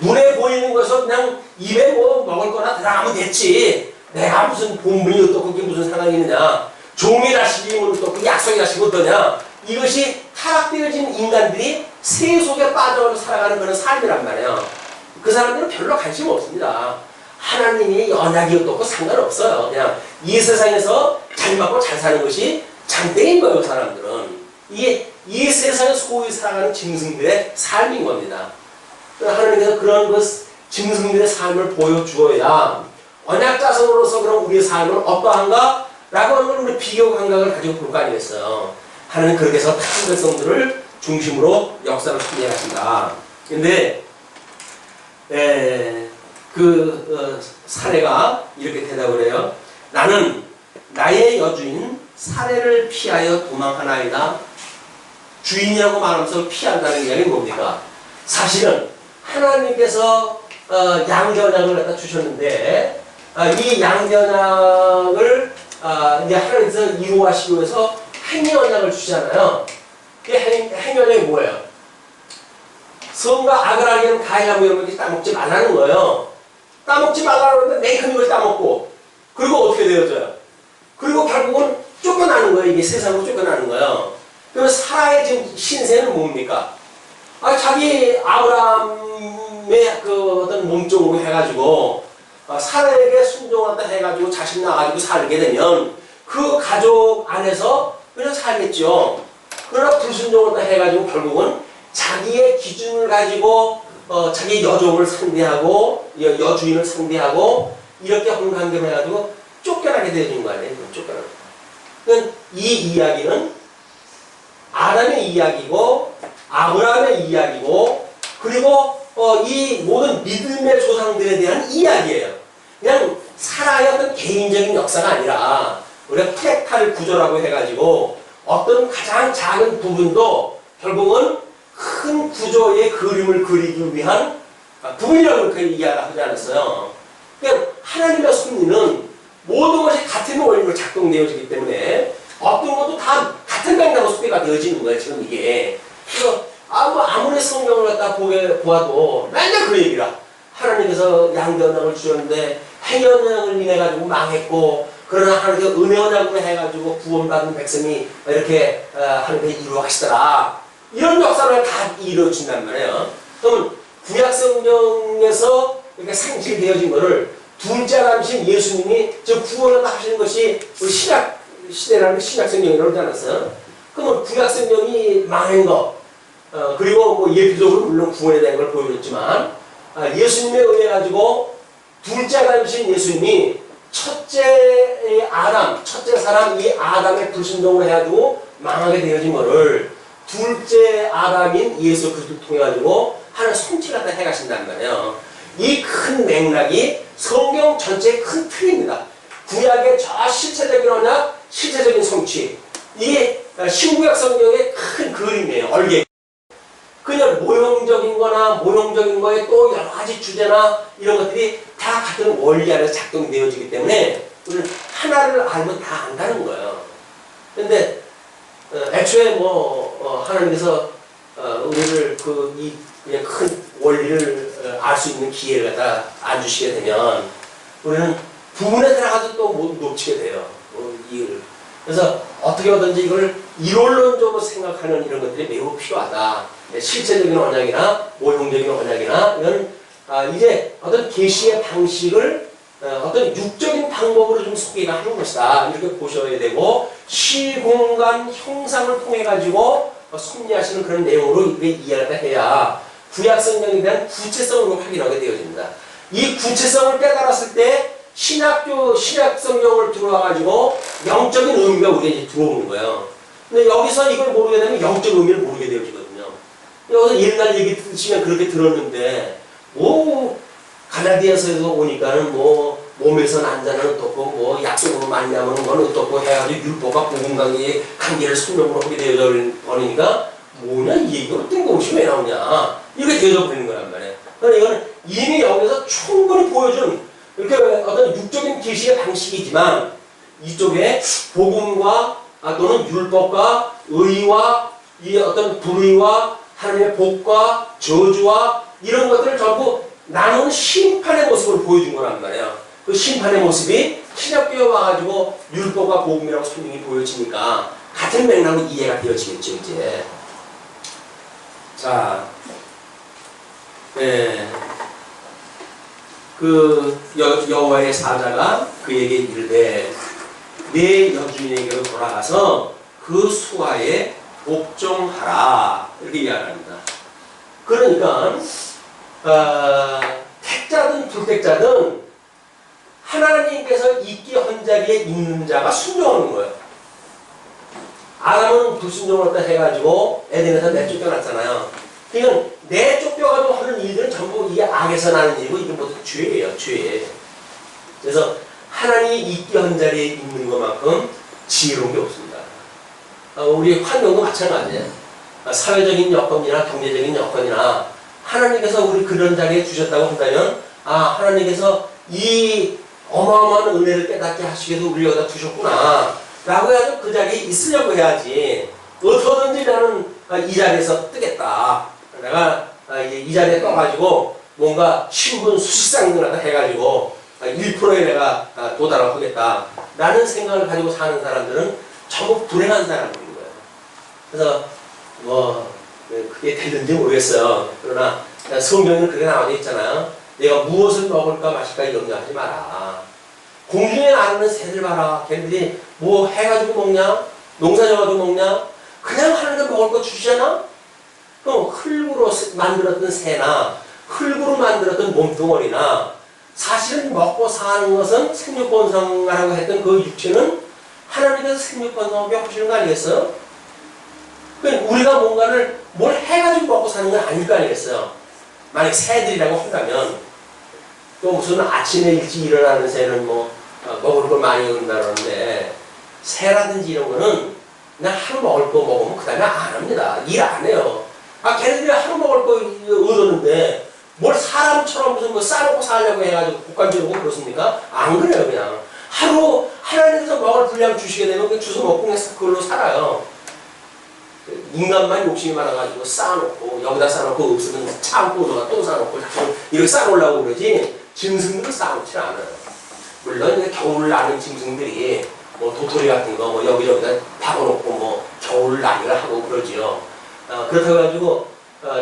눈에 보이는 것을 그냥 입에 뭐 먹을 거나 들어가면 됐지. 내가 무슨 본분이 어떻고 그게 무슨 상관이 있느냐. 종의 자식이 어떻고 약속의 자식이 어떠냐. 이것이 타락되어진 인간들이 세속에 빠져서 살아가는 그런 삶이란 말이에요. 그 사람들은 별로 관심 없습니다. 하나님이 언약이 어떻고 상관없어요. 그냥 이 세상에서 잘 받고 잘 사는 것이 장땡인 거예요. 그 사람들은. 이게 이 세상에 소위 살아가는 짐승들의 삶인 겁니다. 하나님께서 그런 짐승들의 삶을 보여주어야 언약 자손으로서 그럼 우리의 삶은 어떠한가? 라고 하는 걸 우리 비교 감각을 가지고 볼 거 아니겠어요. 하나님 그렇게 해서 다른 백성들을 중심으로 역사를 준비하신다. 근데 사례가 이렇게 대답을 해요. 나는 나의 여주인 사례를 피하여 도망하나이다. 주인이라고 말하면서 피한다는 이야기는 뭡니까? 사실은 하나님께서 양전약을 갖다 주셨는데 이 양전약을 이제 하나님께서 이루하시기 위해서 행위언약을 주시잖아요. 그 행위언약이 뭐예요? 성과 아그라기는 가해하고 이런 것이 따먹지 말라는 거예요. 따먹지 말라고 하는데 맨큰 걸 따먹고 그리고 어떻게 되어져요? 그리고 결국은 쫓겨나는 거예요. 이게 세상으로 쫓겨나는 거예요. 그러면 사라의 지금 신세는 뭡니까? 자기 아브라함의 그 어떤 몸종으로 해가지고 사라에게 순종한다 해가지고 자식 낳아가지고 살게 되면 그 가족 안에서 그냥 살겠죠. 그러나 불순종한다 해가지고 결국은 자기의 기준을 가지고 자기 여종을 상대하고 여주인을 상대하고 이렇게 혼관계를 해가지고 쫓겨나게 되는 거 아니에요? 쫓겨나는 거. 그러니까 이 이야기는 아담의 이야기고 아브라함의 이야기고 그리고 이 모든 믿음의 조상들에 대한 이야기예요. 그냥 사라의 어떤 개인적인 역사가 아니라 우리가 프랙탈 구조라고 해가지고 어떤 가장 작은 부분도 결국은 큰 구조의 그림을 그리기 위한 부분이라고 그렇게 이야기하지 않았어요. 그러니까 하나님의 섭리는 모든 것이 같은 원리로 작동되어지기 때문에 어떤 것도 다 같은 맥락으로 소비가 되어지는 거예요. 지금 이게. 그래서 아무리 성경을 갖다 보아도 맨날 그 얘기라. 하나님께서 양대 언약을 주셨는데 행위 언약을 인해 가지고 망했고 그러나 하나님께서 은혜 언약으로 해가지고 구원받은 백성이 이렇게 하나님께 이루어가시더라. 이런 역사를 다 이루어진단 말이에요. 그러면 구약 성경에서 이렇게 상실되어진 것을 둘째 아담이신 예수님이 저 구원을 하시는 것이 우리 신약 시대라는 신약 성경이라고 하지 않았어요? 그러면 구약 성경이 망한 거 그리고 뭐 예표적으로 물론 구원에 대한 걸 보여줬지만 예수님에 의해 가지고 둘째 아담이신 예수님이 첫째 아담, 첫째 사람 이 아담의 불순종을 해가지고 망하게 되어진 거를 둘째 아담인 예수 그리스도를 통해 가지고 하나님 성취를 갖다 해가신단 말이에요. 이 큰 맥락이 성경 전체의 큰 틀입니다. 구약의 저 실체적인 언약, 실체적인 성취. 이게 신구약 성경의 큰 그림이에요. 얼개. 그냥 모형적인 거나 모형적인 거에 또 여러 가지 주제나 이런 것들이 다 같은 원리 안에서 작동되어지기 때문에 우리는 하나를 알면 다 안다는 거예요. 근데 애초에 하나님께서 우리를 그냥 큰 원리를 알 수 있는 기회를 갖다 안 주시게 되면 우리는 부분에 들어가도 또 못 놓치게 돼요. 이를. 그래서 어떻게 하든지 이걸 이론론적으로 생각하는 이런 것들이 매우 필요하다. 실제적인 언약이나 모형적인 언약이나 이건 이제 어떤 계시의 방식을 어떤 육적인 방법으로 좀 소개가 하는 것이다. 이렇게 보셔야 되고 시공간 형상을 통해 가지고 섭리하시는 그런 내용으로 이해를 해야 구약 성경에 대한 구체성을 확인하게 되어집니다. 이 구체성을 깨달았을 때 신약 성경을 들어와가지고 영적인 의미가 우리에게 들어오는 거예요. 근데 여기서 이걸 모르게 되면 영적 의미를 모르게 되어지거든요. 여기서 옛날 얘기 듣시면 그렇게 들었는데, 갈라디아서에서 오니까는 몸에서 난자는 어떻고, 약속으로 만나면 건 어떻고 해가지고 율법과 복음관계의 관계를 설명으로 하게 되어져 버리니까, 뭐냐, 이 얘기가 뜬금없이 왜 나오냐. 이렇게 되어져 버리는 거란 말이에요. 그러니까 이거는 이미 여기서 충분히 보여준 이렇게 어떤 육적인 계시의 방식이지만 이쪽에 복음과 또는 율법과 의와 이 어떤 불의와 하나님의 복과 저주와 이런 것들을 전부 나누는 심판의 모습을 보여준 거란 말이에요. 그 심판의 모습이 신약교에 와가지고 율법과 복음이라고 설명이 보여지니까 같은 맥락으로 이해가 되어지겠죠, 이제. 자, 그 여호와의 사자가 그에게 이르되 내 여주인에게로 돌아가서 그 수하에 복종하라 이렇게 이야기합니다. 그러니까 택자든 불택자든 하나님께서 있기 헌자리에 있는 자가 순종하는 거예요. 아담은 불순종을 했다 해가지고 에덴에서 내쫓겨났잖아요. 그러니까 내쫓겨가지고 하는 일들은 전부 이 악에서 나는 일이고 이게 모두 죄예요, 죄. 그래서 하나님이 있기 헌자리에 있는 것만큼 지혜로운 게 없습니다. 우리 환경도 마찬가지예요. 사회적인 여건이나 경제적인 여건이나 하나님께서 우리 그런 자리에 주셨다고 한다면 하나님께서 이 어마어마한 은혜를 깨닫게 하시기 위해서 우리 여기다 두셨구나 라고 해가지고 그 자리에 있으려고 해야지 어떻게든지 나는 이 자리에서 뜨겠다. 내가 이 자리에 떠가지고 뭔가 신분 수식상등하다 해가지고 1%에 내가 도달을 하겠다 라는 생각을 가지고 사는 사람들은 전부 불행한 사람들인 거예요. 그래서 그게 되는지 모르겠어요. 그러나 성경에는 그렇게 나와져 있잖아요. 내가 무엇을 먹을까 마실까 염려하지 마라. 공중에 나르는 새들 봐라. 걔네들이 뭐 해가지고 먹냐? 농사져가지고 먹냐? 그냥 하나님 먹을 거 주시잖아? 그럼 흙으로 만들었던 새나 흙으로 만들었던 몸뚱어리나 사실은 먹고 사는 것은 생육번성이라고 했던 그 육체는 하나님께서 생육번성하게 하시는 거 아니겠어요? 그러니까 우리가 뭔가를 뭘 해가지고 먹고 사는 건 아닐 거 아니겠어요? 만약 새들이라고 한다면 또 무슨 아침에 일찍 일어나는 새는 먹을 걸 많이 얻는다 그러는데 새라든지 이런 거는 그냥 하루 먹을 거 먹으면 그 다음에 안 합니다. 일 안 해요. 걔네들이 하루 먹을 거 얻었는데 뭘 사람처럼 무슨 싸놓고 살려고 해가지고 국간지르고 그렇습니까? 안 그래요. 그냥 하루 하나님께서 먹을 분량 주시게 되면 그냥 주워 먹고 그냥 그걸로 살아요. 인간만 욕심이 많아가지고 쌓아놓고 여기다 쌓아놓고 없으면 참고 또 쌓아놓고 이렇게 쌓아놓으려고 그러지 짐승들을 쌓아놓지 않아요. 물론 겨울 나는 짐승들이 도토리 같은 거 여기저기다 박아놓고 겨울 나기를 하고 그러지요. 그렇다고 해가지고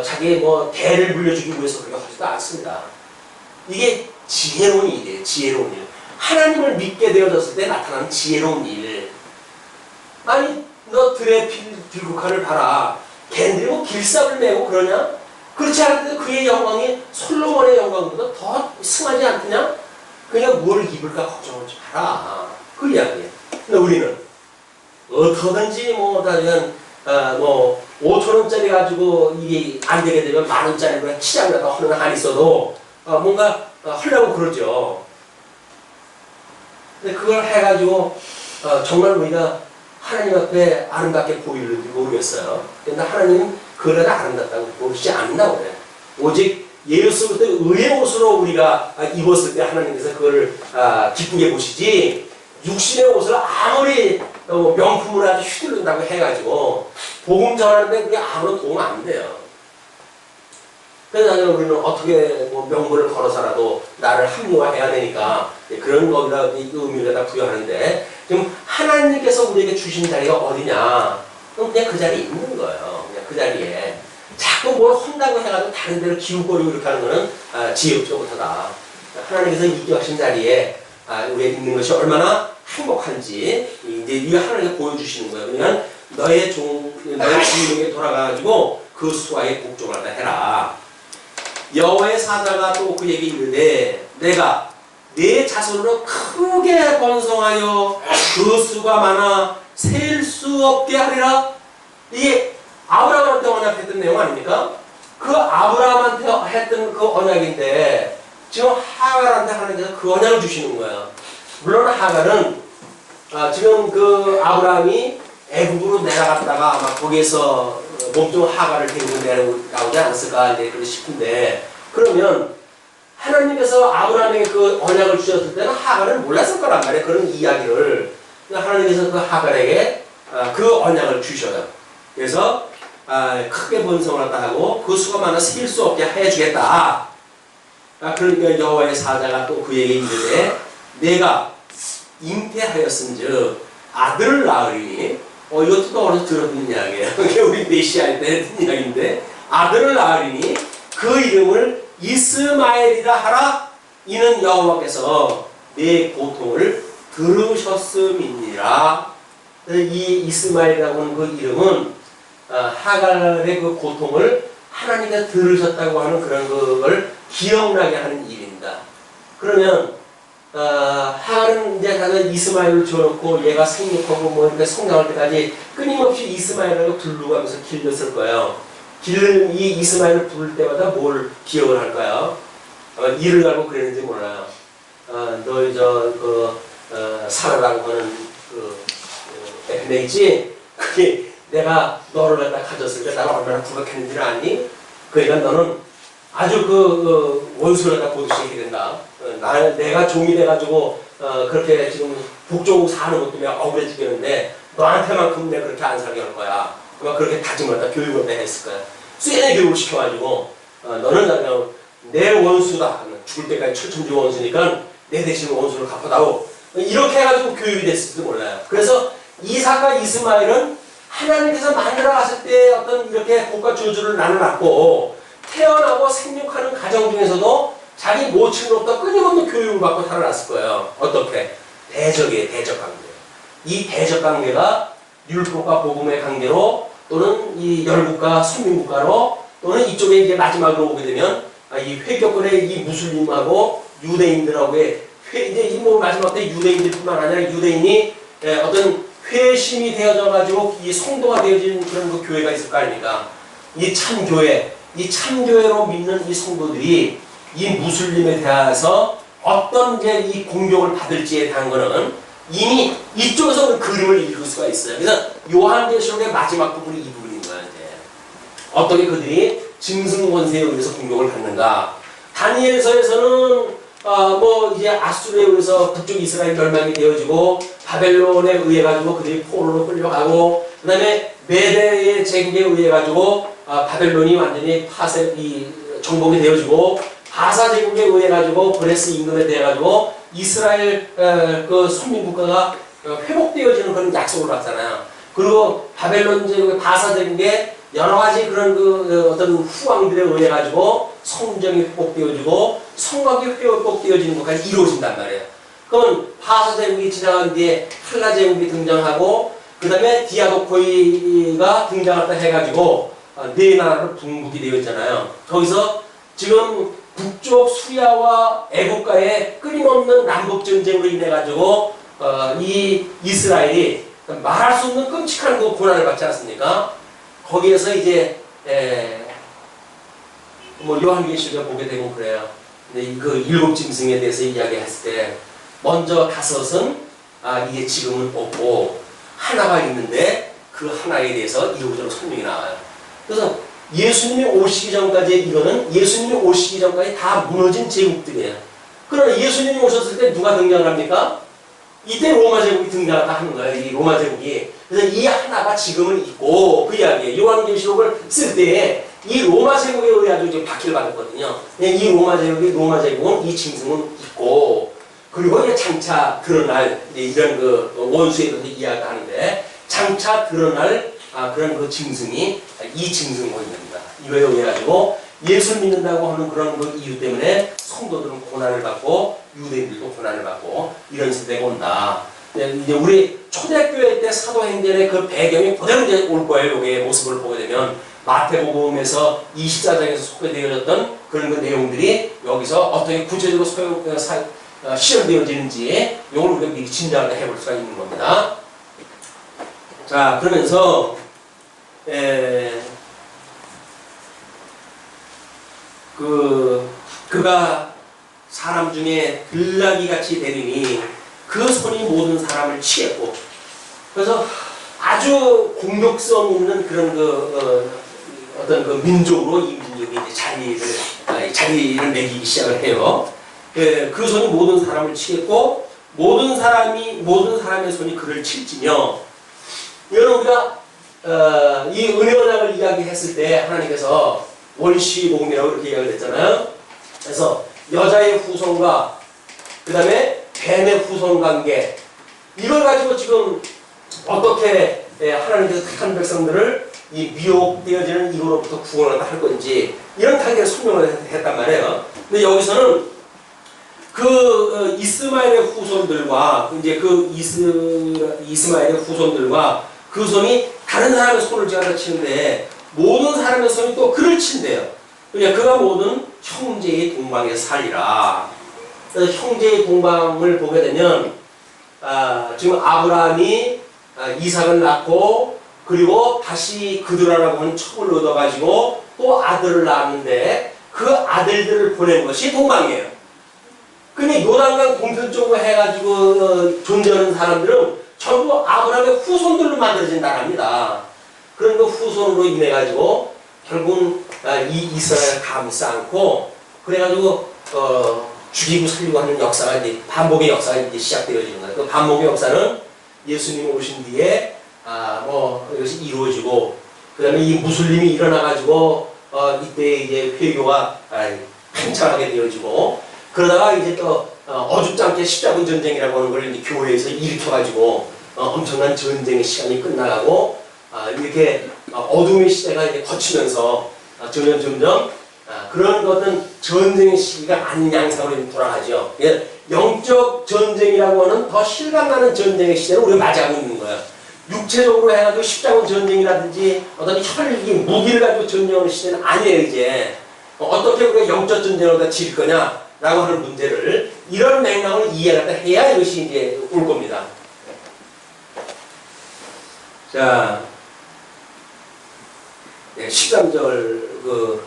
자기의 대를 물려주기 위해서 그렇게 하지도 않습니다. 이게 지혜로운 일이에요. 지혜로운 일. 하나님을 믿게 되어졌을 때 나타나는 지혜로운 일. 아니 너 들의 빌국화를 봐라. 걔네들이 뭐 길삽을 메고 그러냐? 그렇지 않은데도 그의 영광이 솔로몬의 영광보다 더 승하지 않느냐? 그러니까 뭘 입을까 걱정하지 마라. 그 이야기예요. 근데 우리는 어떻게든지 뭐 다른 뭐 5,000원짜리 가지고 이게 안 되게 되면 10,000원짜리로 치장을 하는 한이 있어도 뭔가 하려고 그러죠. 근데 그걸 해가지고 정말 우리가 하나님 앞에 아름답게 보이는지 모르겠어요. 근데 하나님은 그래도 아름답다고 보시지 않는다고 그래요. 오직 예수 그때 의의 옷으로 우리가 입었을 때 하나님께서 그걸 기쁘게 보시지, 육신의 옷을 아무리 명품으로 아주 휘두른다고 해가지고 복음 전하는데 그게 아무런 도움 안 돼요. 그래서 우리는 어떻게 뭐 명분을 걸어서라도 나를 합리화해야 되니까 그런 거기다 의미를 다 부여하는데, 지금 하나님께서 우리에게 주신 자리가 어디냐? 그럼 그냥 그 자리에 있는 거예요. 그냥 그 자리에. 자꾸 뭘 한다고 해가지고 다른 데로 기웃거리고 이렇게 하는 거는 지혜롭지 못하다. 하나님께서 인도하신 자리에 우리가 있는 것이 얼마나 행복한지 이제 이거 하나님께 보여주시는 거예요. 그러면 너의 주인에게 돌아가가지고 그 수하에 복종을 해라. 여호와의 사자가 또 그에게 이르되 내가 내 자손으로 크게 번성하여 그 수가 많아 셀 수 없게 하리라. 이게 아브라함한테 언약했던 내용 아닙니까? 그 아브라함한테 했던 그 언약인데 지금 하갈한테 하나님께서 그 언약을 주시는 거예요. 물론 하갈은 지금 그 아브라함이 애굽으로 내려갔다가 아마 거기에서 몸종 하갈을 데리고 내려오지 않았을까 싶은데, 그러면 하나님께서 아브라함에게 그 언약을 주셨을 때는 하갈을 몰랐을 거란 말이에요. 그런 이야기를. 하나님께서 그 하갈에게 그 언약을 주셔요. 그래서 크게 번성하다 하고 그 수가 많아 셀 수 없게 해주겠다. 그러니까 여호와의 사자가 또 그에게 이르되 내가 잉태하였은즉 아들을 낳으리니, 이것도 또 어디서 들었던 이야기예요. 그게 우리 메시아일 때 했던 이야기인데, 아들을 낳으리니 그 이름을 이스마엘이라 하라. 이는 여호와께서 내 고통을 들으셨음이니라. 이 이스마엘이라고 하는 그 이름은 하갈의 그 고통을 하나님께서 들으셨다고 하는 그런 걸 기억나게 하는 일입니다. 그러면 하갈은 이제 다들 이스마엘을 줘놓고 얘가 생육하고 뭐 이렇게 성장할 때까지 끊임없이 이스마엘을 부르면서 길렀을 거예요. 길른 이 이스마엘을 부를 때마다 뭘 기억을 할까요? 아마 이를 알고 그랬는지 몰라요. 너희 사라라고 하는 애 있지? 그게 내가 너를 갖다 가졌을 때 나를 얼마나 구박했는지를 아니? 그러니까 너는 아주 원수를 갖다 보듯이 해야 된다. 내가 종이 돼가지고 그렇게 지금 복종 사는 것 때문에 억울해 죽겠는데 너한테만큼 내가 그렇게 안 살게 할 거야. 아마 그렇게 다짐을 다 교육을 다 했을 거야. 쇠내 교육을 시켜가지고 너는 그냥 내 원수다. 죽을 때까지 철천지 원수니까 내 대신 원수를 갚아다오. 이렇게 해가지고 교육이 됐을지도 몰라요. 그래서 이삭과 이스마엘은 하나님께서 만들어 갔을 때 어떤 이렇게 복과 저주를 나눠놨고, 태어나고 생육하는 가정 중에서도 자기 모친으로부터 끊임없는 교육을 받고 살아났을 거예요. 어떻게? 대적이에요. 대적 관계. 이 대적 관계가 율법과 복음의 관계로, 또는 이 열국과 선민국가로, 또는 이쪽에 이제 마지막으로 오게 되면 이 회교권의 이 무슬림하고 유대인들하고의 이제 이 뭐 마지막 때 유대인들뿐만 아니라 유대인이 어떤 회심이 되어져 가지고 이 성도가 되어진 그런 그 교회가 있을 거 아닙니까? 이 참교회, 이 참교회로 믿는 이 성도들이 이 무슬림에 대해서 어떤 이제 이 공격을 받을지에 대한 거는 이미 이쪽에서는 그림을 읽을 수가 있어요. 그래서 요한계시록의 마지막 부분이 이 부분인 거예요. 이제 어떻게 그들이 짐승 권세에 의해서 공격을 받는가? 다니엘서에서는 뭐 이제 아수르에 의해서 북쪽 이스라엘 멸망이 되어지고 바벨론에 의해 가지고 그들이 포로로 끌려가고, 그다음에 메대의 제국에 의해 가지고 바벨론이 완전히 정복이 되어지고, 바사 제국에 의해 가지고 브레스 임금에 대해 가지고 이스라엘 그 선민국가가 회복되어지는 그런 약속을 받잖아요. 그리고 바벨론 제국의 바사 제국에 여러 가지 그런 어떤 후왕들에 의해 가지고 성정이 회복되어지고 성곽이 회복되어지는 것까지 이루어진단 말이에요. 그러면 바사 제국이 지나간 뒤에 한라 제국이 등장하고, 그 다음에 디아도코이가 등장했다 해가지고 네 나라로 분국이 되어 있잖아요. 거기서 지금 북쪽 수리아와 애국과의 끊임없는 남북 전쟁으로 인해 가지고 이 이스라엘이 말할 수 없는 끔찍한 그 고난을 받지 않습니까? 거기에서 이제 뭐 요한계시록에 보게 되면 그래요. 근데 그 일곱 짐승에 대해서 이야기했을 때 먼저 다섯은 이게 지금은 없고 하나가 있는데 그 하나에 대해서 이후적으로 설명이 나와요. 그래서 예수님이 오시기 전까지 이거는 예수님이 오시기 전까지 다 무너진 제국들이에요. 그러나 예수님이 오셨을 때 누가 등장을 합니까? 이때 로마 제국이 등장을 하는 거예요. 이 로마 제국이. 그래서 이 하나가 지금은 있고 그 이야기예요. 요한계시록을 쓸 때에 이 로마 제국에 의해 지금 박해를 받았거든요. 이 로마 제국은 이 짐승은 있고 그리고 이제 장차 드러날 이런 그 원수에 대해서 이야기하는데 장차 드러날 그런 그 짐승이 이 짐승 모임입니다. 이거에 의해 가지고 예수 믿는다고 하는 그런 그 이유 때문에 성도들은 고난을 받고 유대인들도 고난을 받고 이런 시대가 온다. 이제 우리 초대교회 때 사도행전의 그 배경이 그대로 이제 올 거예요. 여기의 모습을 보게 되면 마태복음에서 24장에서 소개되어졌던 그런 그 내용들이 여기서 어떻게 구체적으로 실현되어지는지 이걸 우리가 미리 짐작을 해볼 수가 있는 겁니다. 자, 그러면서 그가 사람 중에 들나귀 같이 되리니 그 손이 모든 사람을 취했고 그래서 아주 공격성 있는 그런 어떤 그 민족으로 이 민족이 이제 자리를 매기기 시작을 해요. 그 손이 모든 사람을 취했고 모든 사람의 손이 그를 칠지며 여러분 우리가 이 은혜 언약을 이야기했을 때 하나님께서 원시복음이라고 이렇게 이야기를 했잖아요. 그래서 여자의 후손과 그 다음에 뱀의 후손 관계 이걸 가지고 지금 어떻게 하나님께서 택한 백성들을 이 미혹되어지는 이거로부터 구원을 할 건지 이런 단계를 설명을 했단 말이에요. 근데 여기서는 그 이스마엘의 후손들과 이제 그 이스마엘의 후손들과 그 손이 다른 사람의 손을 쥐어서 치는데 모든 사람의 손이 또 그를 친대요. 그러니까 그가 모든 형제의 동방에 살리라. 그래서 형제의 동방을 보게 되면 지금 아브라함이 이삭을 낳고 그리고 다시 그들하라고 하는 첩을 얻어가지고 또 아들을 낳았는데 그 아들들을 보낸 것이 동방이에요. 근데 요단강 동편쪽으로 해가지고 존재하는 사람들은 전부 아브라함의 후손들로 만들어진 나라입니다. 그런 그 후손으로 인해가지고 결국은 이 이스라엘을 감싸 안고 그래가지고 죽이고 살리고 하는 역사가 이제 반복의 역사가 이제 시작되어지는 거예요. 그 반복의 역사는 예수님이 오신 뒤에 이것이 이루어지고 그 다음에 이 무슬림이 일어나가지고 이때 이제 회교가 팽창하게 되어지고 그러다가 이제 또 어줍잖게 십자군 전쟁이라고 하는 걸 이제 교회에서 일으켜가지고 엄청난 전쟁의 시간이 끝나가고 이렇게 어둠의 시대가 이제 거치면서 점점 그런 어떤 전쟁의 시기가 아닌 양상으로 돌아가죠. 영적 전쟁이라고 하는 더 실감나는 전쟁의 시대를 우리가 맞이하고 있는 거예요. 육체적으로 해가지고 십자군 전쟁이라든지 어떤 혈기, 무기를 가지고 전쟁하는 시대는 아니에요, 이제. 어떻게 우리가 영적 전쟁을 다 질 거냐라고 하는 문제를 이런 맥락을 이해를 해야 이것이 이제 올 겁니다. 자, 13절,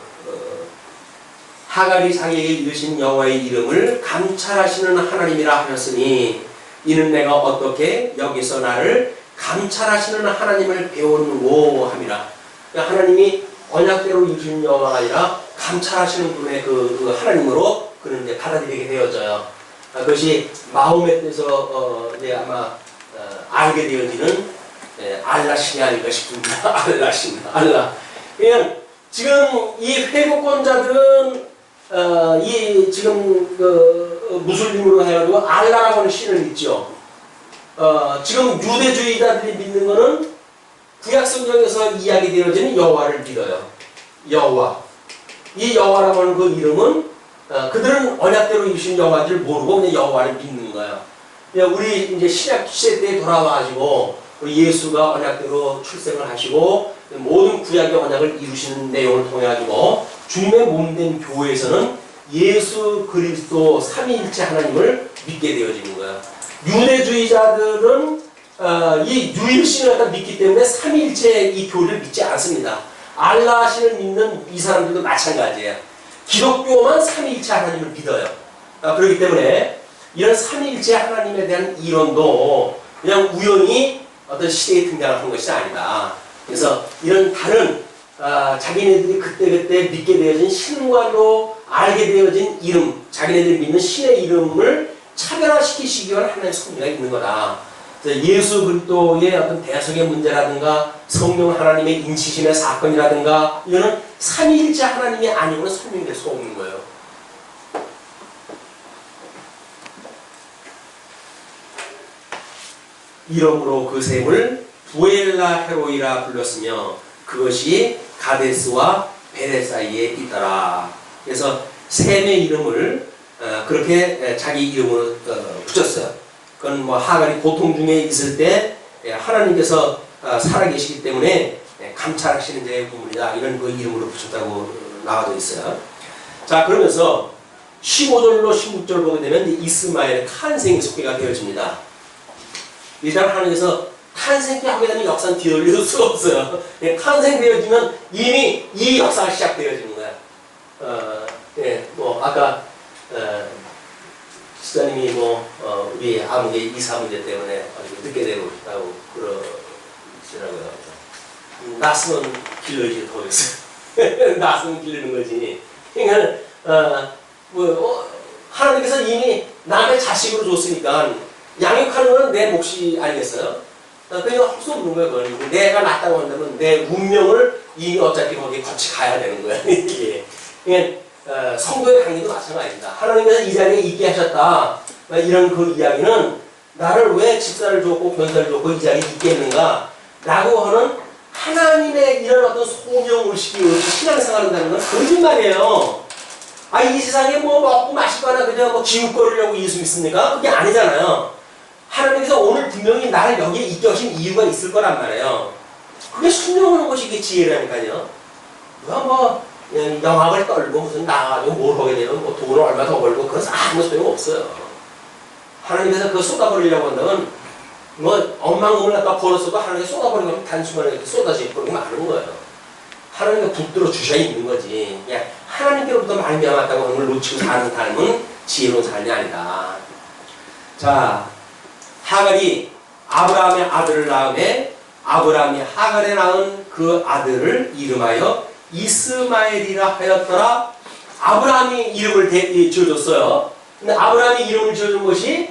하갈이 자기에게 이르신 여호와의 이름을 감찰하시는 하나님이라 하셨으니 이는 내가 어떻게 여기서 나를 감찰하시는 하나님을 배우는고 함이라. 그러니까 하나님이 언약대로 이루신 여호와가 아니라 감찰하시는 분의 그 하나님으로 그는 이제 받아들이게 되어져요. 그것이 마음의 뜻에서 이제 아마 알게 되어지는 알라신이 아닌가 싶습니다. 알라신, 알라. 그냥 지금 이 회복권자들은 이 지금 무슬림으로 해가지고 알라라고 하는 신을 믿죠. 지금 유대주의자들이 믿는 거는 구약성경에서 이야기되어지는 여호와를 믿어요. 여호와. 이 여호와라고 하는 그 이름은 그들은 언약대로 이루신 여호와인 줄 모르고 그냥 여호와를 믿는 거예요. 우리 이제 신약 시대 때 돌아와가지고 예수가 언약대로 출생을 하시고 모든 구약의 언약을 이루시는 내용을 통해 가지고 주님의 몸된 교회에서는 예수 그리스도 삼위일체 하나님을 믿게 되어지는 거야. 유대주의자들은 이 유일신을 갖다 믿기 때문에 삼위일체 이 교리를 믿지 않습니다. 알라신을 믿는 이 사람들도 마찬가지예요. 기독교만 삼위일체 하나님을 믿어요. 그렇기 때문에 이런 삼위일체 하나님에 대한 이론도 그냥 우연히 어떤 시대에 등장한 것이 아니다. 그래서 이런 다른 자기네들이 그때그때 믿게 되어진 신관로 알게 되어진 이름, 자기네들이 믿는 신의 이름을 차별화시키시기 위한 하나님의 섭리가 있는 거다. 예수 그리스도의 어떤 대성의 문제라든가 성령 하나님의 인치심의 사건이라든가 이거는 삼위일체 하나님이 아니고는 설명될 수 없는 거예요. 이름으로 그 샘을 부엘라 헤로이라 불렀으며 그것이 가데스와 베레 사이에 있더라. 그래서 샘의 이름을 그렇게 자기 이름으로 붙였어요. 그건 뭐 하갈이 고통 중에 있을 때 하나님께서 살아계시기 때문에 감찰하시는 자의 부분이다. 이런 그 이름으로 붙였다고 나와져 있어요. 자, 그러면서 15절로 16절 보게 되면 이스마엘의 탄생이 소개가 되어집니다. 일단 하나님께서 탄생기 하게 되면 역사는 뒤돌릴 수가 없어요. 탄생되어지면 이미 이 역사가 시작되어지는 거야. 뭐 아까 시장님이 우리 아무개 이사 문제 때문에 아주 늦게 되고 있다고 그러시더라고요. 낯선 길러지 더 있어요. 낯선 길르는 거지. 그러니까 하나님께서 이미 남의 자식으로 줬으니까 양육하는 건 내 몫이 아니겠어요? 그러니까 할 수 없는 거예요. 그건. 내가 낳았다고 한다면 내 운명을 이미 어차피 거기에 같이 가야 되는 거야. 이게. 그러니까 성도의 강의도 마찬가지입니다. 하나님께서 이 자리에 있게 하셨다. 이런 그 이야기는 나를 왜 집사를 줬고 권사를 줬고 이 자리에 있게 했는가 라고 하는 하나님의 이런 어떤 소명의식이 신앙생활을 한다는 건 거짓말이에요. 이 세상에 뭐 먹고 마시거나 그냥 기웃거리려고 예수 믿습니까? 그게 아니잖아요. 하나님께서 오늘 분명히 나를 여기에 있게 하신 이유가 있을 거란 말이에요. 그게 순종하는 것이 이게 지혜라니까요. 누가 영악을 떨고 무슨 나가지고 뭘 하게 되면 돈을 얼마 더 벌고 그래서 아무 소용 없어요. 하나님께서 그거 쏟아버리려고 한다면 억만금을 갖다 벌었어도 하나님께 쏟아버리면 단순간에 쏟아져 버리고 마는 거예요. 하나님께 붙들어 주셔야 있는 거지. 그냥 하나님께로부터 많이 배워왔다고 하는 걸 놓치고 사는 삶은 지혜로운 삶이 아니다. 자, 하갈이 아브라함의 아들을 낳음에 아브라함이 하갈에 낳은 그 아들을 이름하여 이스마엘이라 하였더라. 아브라함이 이름을 지어줬어요. 근데 아브라함이 이름을 지어준 것이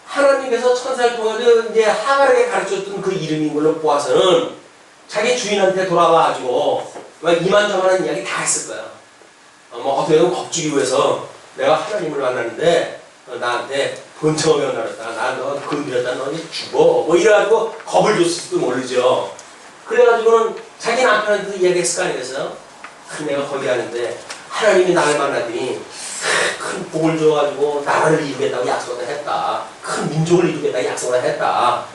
하나님께서 천사를 통해서 이제 하갈에게 가르쳐줬던 그 이름인 걸로 보아서는 자기 주인한테 돌아와가지고 이만저만한 이야기 다 했을 거야. 어떻게든 겁주기 위해서 내가 하나님을 만났는데 나한테 번창을 연달았다. 너 건드렸다. 너 이제 죽어. 이래가지고 겁을 줬을지도 모르죠. 그래가지고는 자기 남편한테도 이야기했을 거 아니겠어요? 내가 거기 가는데 하나님이 나를 만나더니 큰 복을 줘가지고 나라를 이루겠다고 약속을 했다. 큰 민족을 이루겠다고 약속을 했다.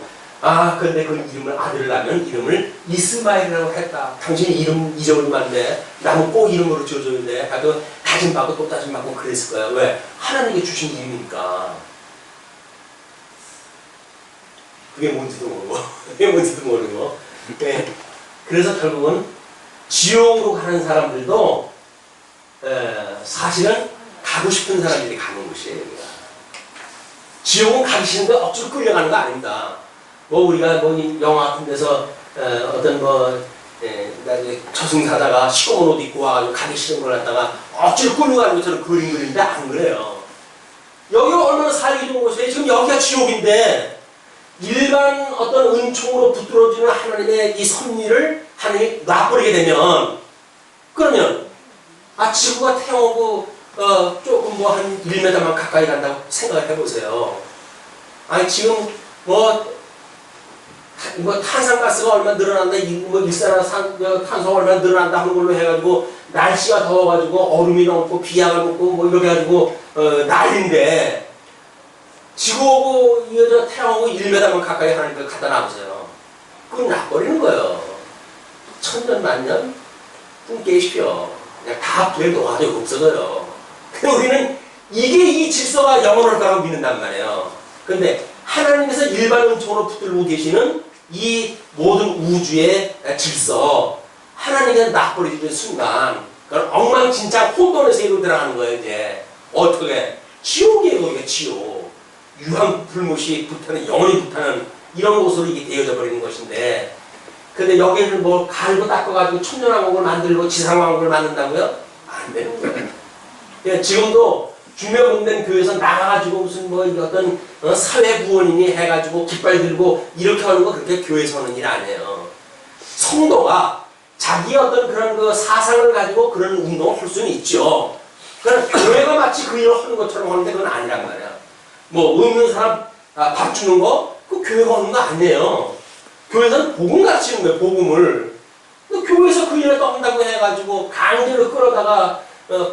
그런데 그 이름을 아들을 낳으면 이름을 이스마엘이라고 했다. 당신이 이름 잊어버리면 나는 꼭 이름으로 지어줘야 돼. 하여튼 다짐받고 또 다짐받고 그랬을 거야. 왜? 하나님이 주신 이름이니까. 그게 뭔지도 모르고 그게 뭔지도 모르고. 네. 그래서 결국은 지옥으로 가는 사람들도 사실은 가고 싶은 사람들이 가는 곳이에요. 지옥은 가기 싫은데 억지로 끌려가는 거 아닙니다. 우리가 영화 같은 데서 어떤 나중에 저승사자가 시꺼먼 옷 입고 와가지고 가기 싫은 걸 갖다가 억지로 끌려가는 것처럼 그림 그리는데 안 그래요. 여기가 얼마나 살기 좋은 곳이에요. 지금 여기가 지옥인데 일반 어떤 은총으로 붙들어지는 하나님의 이 섭리를 하나님이 놔버리게 되면 그러면 지구가 태우고 조금 한 1m만 가까이 간다고 생각을 해보세요. 지금 탄산가스가 얼마 늘어난다, 일산화탄소가 얼마 늘어난다 하는 걸로 해가지고 날씨가 더워가지고 얼음이 넘고 비약을 먹고 이렇게 해가지고 난리인데 지구하고 태양하고 1m만 가까이 하니까 갖다 놔보세요. 그건 놔버리는 거예요. 천년 만년 꿈 깨십시오. 그냥 다 불에 녹아져 없어져요. 근데 우리는 이게 이 질서가 영원할 거라고 믿는단 말이에요. 근데 하나님께서 일반론적으로 붙들고 계시는 이 모든 우주의 질서, 하나님께서 놔버리는 순간 그건 엉망진창 혼돈의 세계로 들어가는 거예요. 이제 어떻게 지옥이에요. 거기가 지옥. 유황 불못이 불타는, 영원히 불타는 이런 곳으로 이게 되어져 버리는 것인데, 근데 여기를 뭐 갈고 닦아가지고 천년왕국을 만들고 지상왕국을 만든다고요? 안 되는 거예요. 그러니까 지금도 주명된 교회에서 나가가지고 무슨 뭐 어떤 사회구원인이 해가지고 깃발 들고 이렇게 하는 거 그렇게 교회에서 하는 일 아니에요. 성도가 자기의 어떤 그런 그 사상을 가지고 그런 운동을 할 수는 있죠. 그러니까 교회가 마치 그 일을 하는 것처럼 하는데 그건 아니란 말이야. 뭐 없는 사람 밥 주는 거, 그 교회가 하는 거 아니에요. 교회에서는 복음 가르치는 거예요. 복음을. 교회에서 그 일을 떠한다고 해가지고 강제로 끌어다가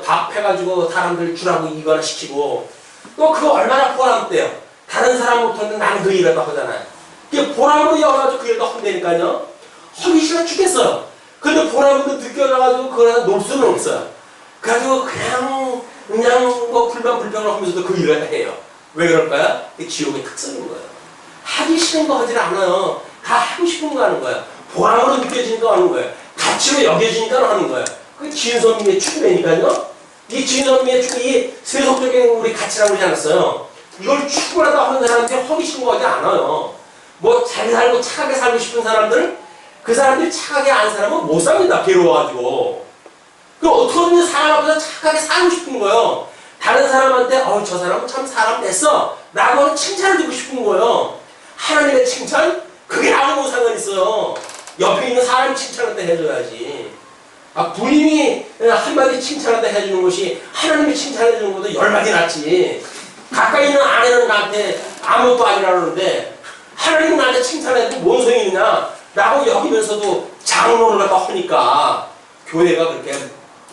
밥 해가지고 사람들 주라고 이거나 시키고, 또 그거 얼마나 보람돼요. 다른 사람 못하는데 나는 그 일을 또 하잖아요. 그게 보람으로 여가지고 그 일도 한다니까요. 하기 싫어 죽겠어요. 근데 보람도 느껴져가지고 그걸 하나 놓을 수는 없어요. 그래가지고 그냥 뭐 불만불평을 하면서도 그 일을 해요. 왜 그럴까요? 그게 지옥의 특성인 거예요. 하기 싫은 거 하질 않아요. 다 하고 싶은 거 하는 거예요. 보람으로 느껴지니까 하는 거예요. 가치로 여겨지니까 하는 거예요. 그게 지은선미의 추구라니까요. 이 지은선미의 추구, 이 세속적인 우리 가치라고 그러지 않았어요. 이걸 추구하다 하는 사람들이 하기 싫은 거 하지 않아요. 뭐 잘 살고 착하게 살고 싶은 사람들, 그 사람들이 착하게 안 살면 못 삽니다. 괴로워가지고. 그럼 어떻게든지 사람 앞에서 착하게 살고 싶은 거예요. 다른 사람한테 저 사람은 참 사람 됐어 라고 칭찬을 듣고 싶은 거예요. 하나님의 칭찬? 그게 나하고 상관 있어요. 옆에 있는 사람이 칭찬할 때 해줘야지. 부인이 한마디 칭찬할 때 해주는 것이 하나님이 칭찬해 주는 것보다 10마디 낫지. 가까이 있는 아내는 나한테 아무것도 아니라 그러는데 하나님은 나한테 칭찬해도 뭔 소용이 있냐 라고 여기면서도 장로를 갖다 하니까 교회가 그렇게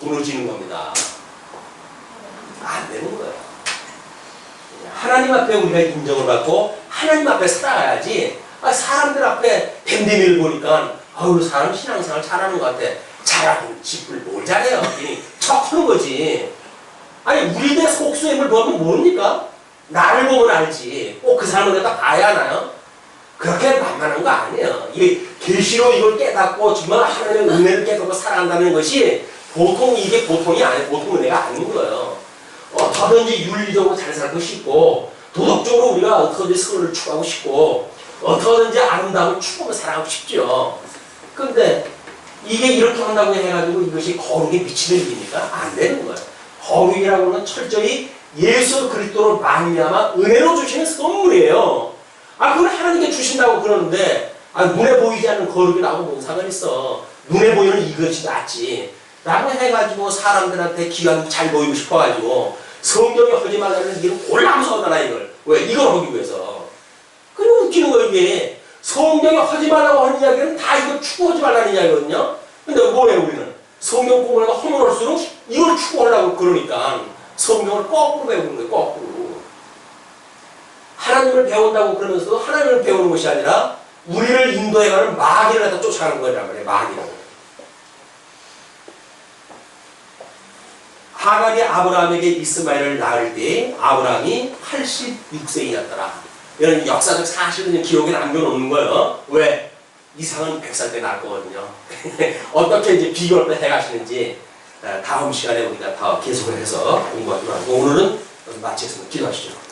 무너지는 겁니다. 안 되는 거예요. 하나님 앞에 우리가 인정을 받고 하나님 앞에 살아가야지. 사람들 앞에 댐댐이를 보니까 사람 신앙생활 잘하는 것 같아. 잘하는 집을 뭘 잘해요. 척하는 거지. 아니 우리들 속수임을 보면 뭡니까? 나를 보면 알지. 꼭 그 사람을 갖다 봐야 하나요? 그렇게 만만한 거 아니에요. 이게 계시로 이걸 깨닫고 정말 하나님의 은혜를 깨닫고 살아간다는 것이 이게 보통이 아니에요. 보통 은혜가 아닌 거예요. 어떻게든지 윤리적으로 잘 살고 싶고 도덕적으로 우리가 어떻게든지 선을 추구하고 싶고 어떻게든지 아름다움을 추구하며 살아가고 싶죠. 그런데 이게 이렇게 한다고 해가지고 이것이 거룩에 미치는 일입니까? 안 되는 거예요. 거룩이라고 하는 철저히 예수 그리스도로 말미암아 은혜로 주시는 선물이에요. 그걸 하나님께 주신다고 그러는데 눈에 보이지 않는 거룩이 나하고 뭔 상관 있어. 눈에 보이는 이것이 낫지 라고 해가지고 사람들한테 기가 잘 보이고 싶어가지고 성경에 하지 말라는 얘기를 골라서 하잖아. 이걸 왜? 이걸 하기 위해서. 그리고 웃기는 거예요. 이게 성경에 하지 말라고 하는 이야기는 다 이걸 추구하지 말라는 이야기거든요. 근데 뭐예요? 우리는 성경 공부를 하면 할수록 이걸 추구하려고 그러니까 성경을 거꾸로 배우는 거예요. 거꾸로. 하나님을 배운다고 그러면서도 하나님을 배우는 것이 아니라 우리를 인도해가는 마귀를 갖다 쫓아가는 거란 말이에요. 마귀를. 하갈이 아브라함에게 이스마엘을 낳을 때 아브라함이 86세이었더라. 이런 역사적 사실은 기록에 남겨놓는 거예요. 왜? 이상은 100살 때 낳을 거거든요. 어떻게 이제 비교를 해가시는지 다음 시간에 우리가 더 계속을 해서 공부하도록 하고 오늘은 마치겠습니다. 기도하시죠.